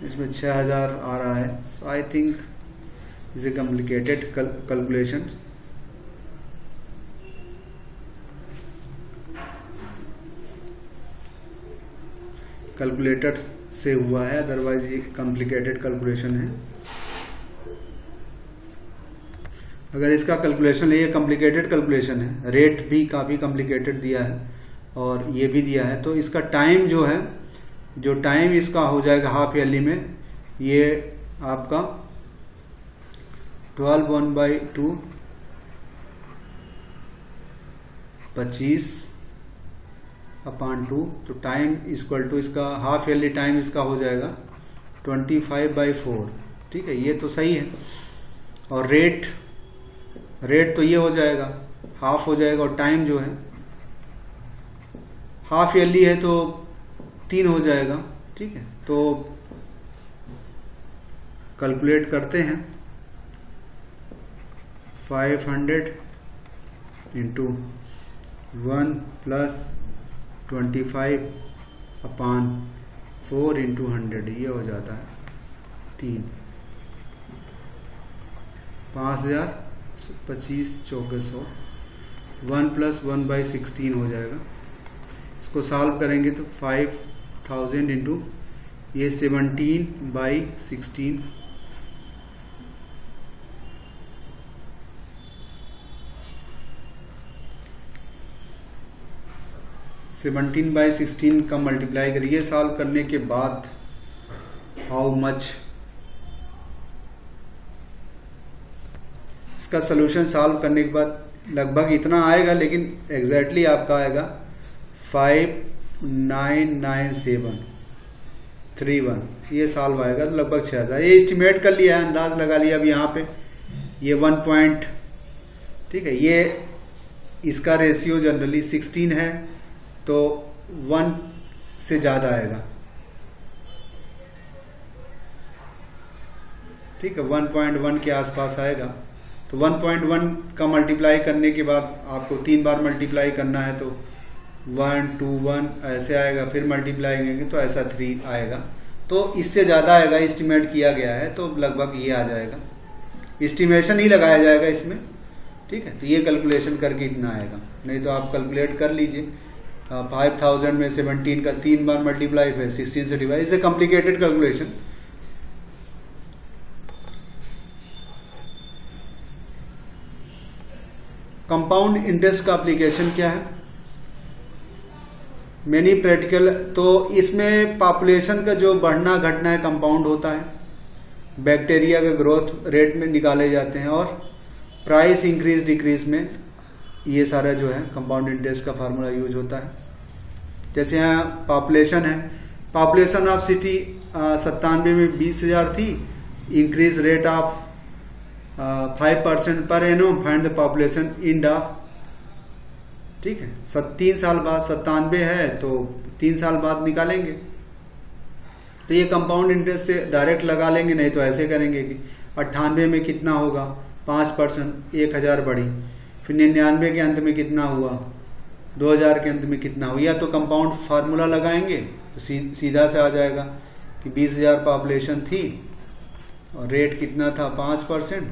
इसमें 6000 आ रहा है। So I think is a complicated calculation. Calculator से हुआ है, अदरवाइज ये कॉम्प्लिकेटेड कैलकुलेशन है। अगर इसका कैलकुलेशन ये कॉम्प्लिकेटेड कैलकुलेशन है, रेट भी काफ़ी कॉम्प्लिकेटेड दिया है और ये भी दिया है, तो इसका टाइम जो है, जो टाइम इसका हो जाएगा हाफ ईयरली में, ये आपका 12/1/2 25/2, तो टाइम इक्वल टू इसका हाफ ईयरली टाइम इसका हो जाएगा 25/4। ठीक है, ये तो सही है। और रेट तो ये हो जाएगा, हाफ हो जाएगा, और टाइम जो है हाफ ईयरली है तो 3 हो जाएगा। ठीक है, तो कैलकुलेट करते हैं। 500 × 1 + 25/4 × 100, ये हो जाता है 3। 5000, 25 चौके 100, 1 + 1/16 हो जाएगा। इसको सॉल्व करेंगे तो 5000 × ये 17/16, का मल्टीप्लाई करिए। सॉल्व करने के बाद हाउ मच, इसका सोल्यूशन सॉल्व करने के बाद लगभग इतना आएगा, लेकिन एग्जैक्टली आपका आएगा 599731, ये सॉल्व आएगा तो लगभग 6000। ये एस्टिमेट कर लिया है, अंदाज लगा लिया। अब यहाँ पे ये 1 पॉइंट, ठीक है, ये इसका रेशियो जनरली 16 है तो 1 से ज्यादा आएगा। ठीक है, 1.1 के आसपास आएगा। तो 1.1 का मल्टीप्लाई करने के बाद आपको 3 बार मल्टीप्लाई करना है, तो 1 2 1 ऐसे आएगा, फिर मल्टीप्लाई करेंगे तो ऐसा 3 आएगा। तो इससे ज़्यादा आएगा, एस्टिमेट किया गया है, तो लगभग ये आ जाएगा। एस्टिमेशन ही लगाया जाएगा इसमें। ठीक है, तो ये कैलकुलेशन करके इतना आएगा, नहीं तो आप कैलकुलेट कर लीजिए। 5000 में 17 का 3 बार मल्टीप्लाई, फिर 16 से divide. Is a complicated calculation. Compound interest का एप्लीकेशन क्या है? मेनी प्रैक्टिकल, तो इसमें पॉपुलेशन का जो बढ़ना घटना है कंपाउंड होता है, बैक्टीरिया के ग्रोथ रेट में निकाले जाते हैं, और प्राइस इंक्रीज डिक्रीज में ये सारा जो है कंपाउंड इंटरेस्ट का फार्मूला यूज होता है। जैसे यहाँ पॉपुलेशन है, पॉपुलेशन ऑफ सिटी 97 में 20,000 थी, इंक्रीज रेट ऑफ 5% पर annum, find the population end of. ठीक है, 3 साल बाद 97 है तो 3 साल बाद निकालेंगे। तो ये कंपाउंड इंटरेस्ट से डायरेक्ट लगा लेंगे, नहीं तो ऐसे करेंगे कि 98 में कितना होगा, 5%, 1000 बढ़ी, फिर 99 के अंत में कितना हुआ, 2000 के अंत में कितना हुआ, या तो कंपाउंड फार्मूला लगाएंगे तो सीधा से आ जाएगा कि 20,000 पॉपुलेशन थी और रेट कितना था 5%,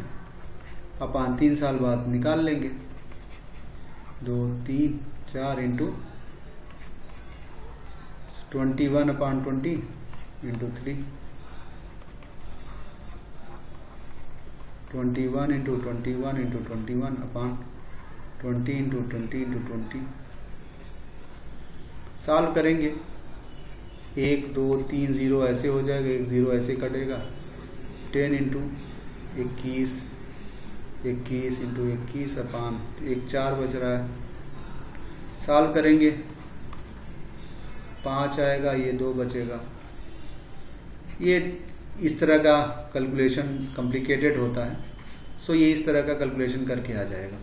अपन 3 साल बाद निकाल लेंगे। 2 3 4 into 21/20 into 3, 21 into 21 into 21 upon 20 into 20 into 20। Solve करेंगे, 1 2 3 0 ऐसे हो जाएगा, 1 0 ऐसे कटेगा। 10 इंटू 21 21 इंटू 21 अपॉन 1 4 बच रहा है। सॉल्व करेंगे, 5 आएगा, ये 2 बचेगा। ये इस तरह का कैलकुलेशन कॉम्प्लिकेटेड होता है, सो ये इस तरह का कैलकुलेशन करके आ जाएगा।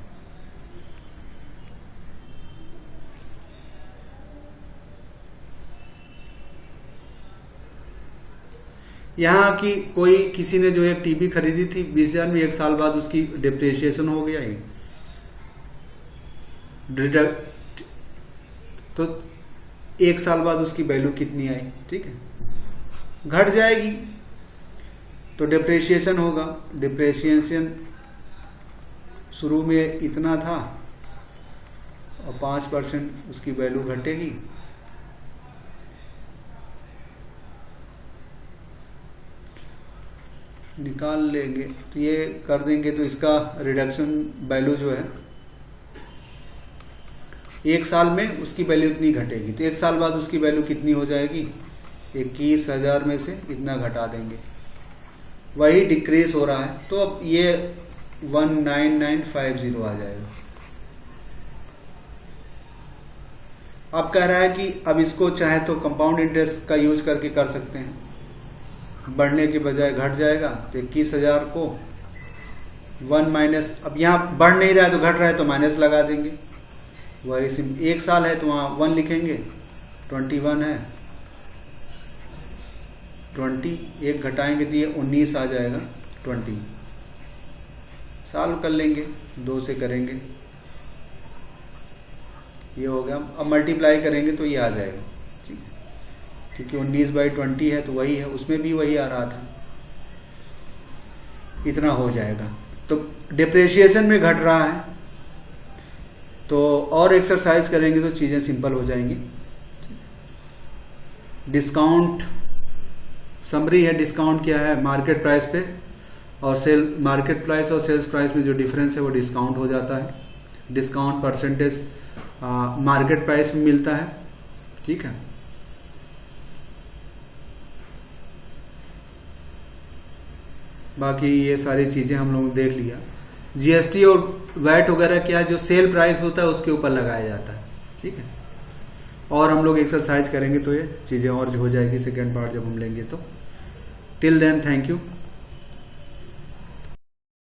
यहाँ की कोई किसी ने जो एक टीवी खरीदी थी 20,000 में, 1 साल बाद उसकी डिप्रिसिएशन हो गया ही, तो 1 साल बाद उसकी वैल्यू कितनी आई, ठीक है, घट जाएगी। तो डिप्रिसिएशन होगा, डिप्रिसिएशन शुरू में इतना था और 5% उसकी वैल्यू घटेगी। निकाल लेंगे, तो ये कर देंगे तो इसका रिडक्शन वैल्यू जो है 1 साल में उसकी वैल्यू इतनी घटेगी, तो 1 साल बाद उसकी वैल्यू कितनी हो जाएगी, 21,000 में से इतना घटा देंगे, वही डिक्रीज हो रहा है। तो अब ये 19950 आ जाएगा। अब कह रहा है कि अब इसको चाहे तो कंपाउंड इंटरेस्ट का यूज करके कर सकते हैं, बढ़ने के बजाय घट जाएगा। तो 21,000 को 1 माइनस, अब यहाँ बढ़ नहीं रहा है तो घट रहा है तो माइनस लगा देंगे, वही 1 साल है तो वहाँ 1 लिखेंगे, 21 है 20, 1 घटाएंगे तो ये 19 आ जाएगा 20। सॉल्व कर लेंगे, 2 से करेंगे, ये हो गया। अब मल्टीप्लाई करेंगे तो ये आ जाएगा, ठीक है, क्योंकि 19/20 है तो वही है, उसमें भी वही आ रहा था, इतना हो जाएगा। तो डिप्रिसिएशन में घट रहा है, तो और एक्सरसाइज करेंगे तो चीजें सिंपल हो जाएंगी। डिस्काउंट समरी है, डिस्काउंट क्या है, मार्केट प्राइस पे और मार्केट प्राइस और सेल्स प्राइस में जो डिफरेंस है वो डिस्काउंट हो जाता है। डिस्काउंट परसेंटेज मार्केट प्राइस में मिलता है, ठीक है। बाकी ये सारी चीजें हम लोगों ने देख लिया। जीएसटी और वैट वगैरह क्या जो सेल प्राइस होता है उसके ऊपर लगाया जाता है, ठीक है। और हम लोग एक्सरसाइज करेंगे तो ये चीजें और हो जाएगी सेकेंड पार्ट जब हम लेंगे तो। Till then thank you.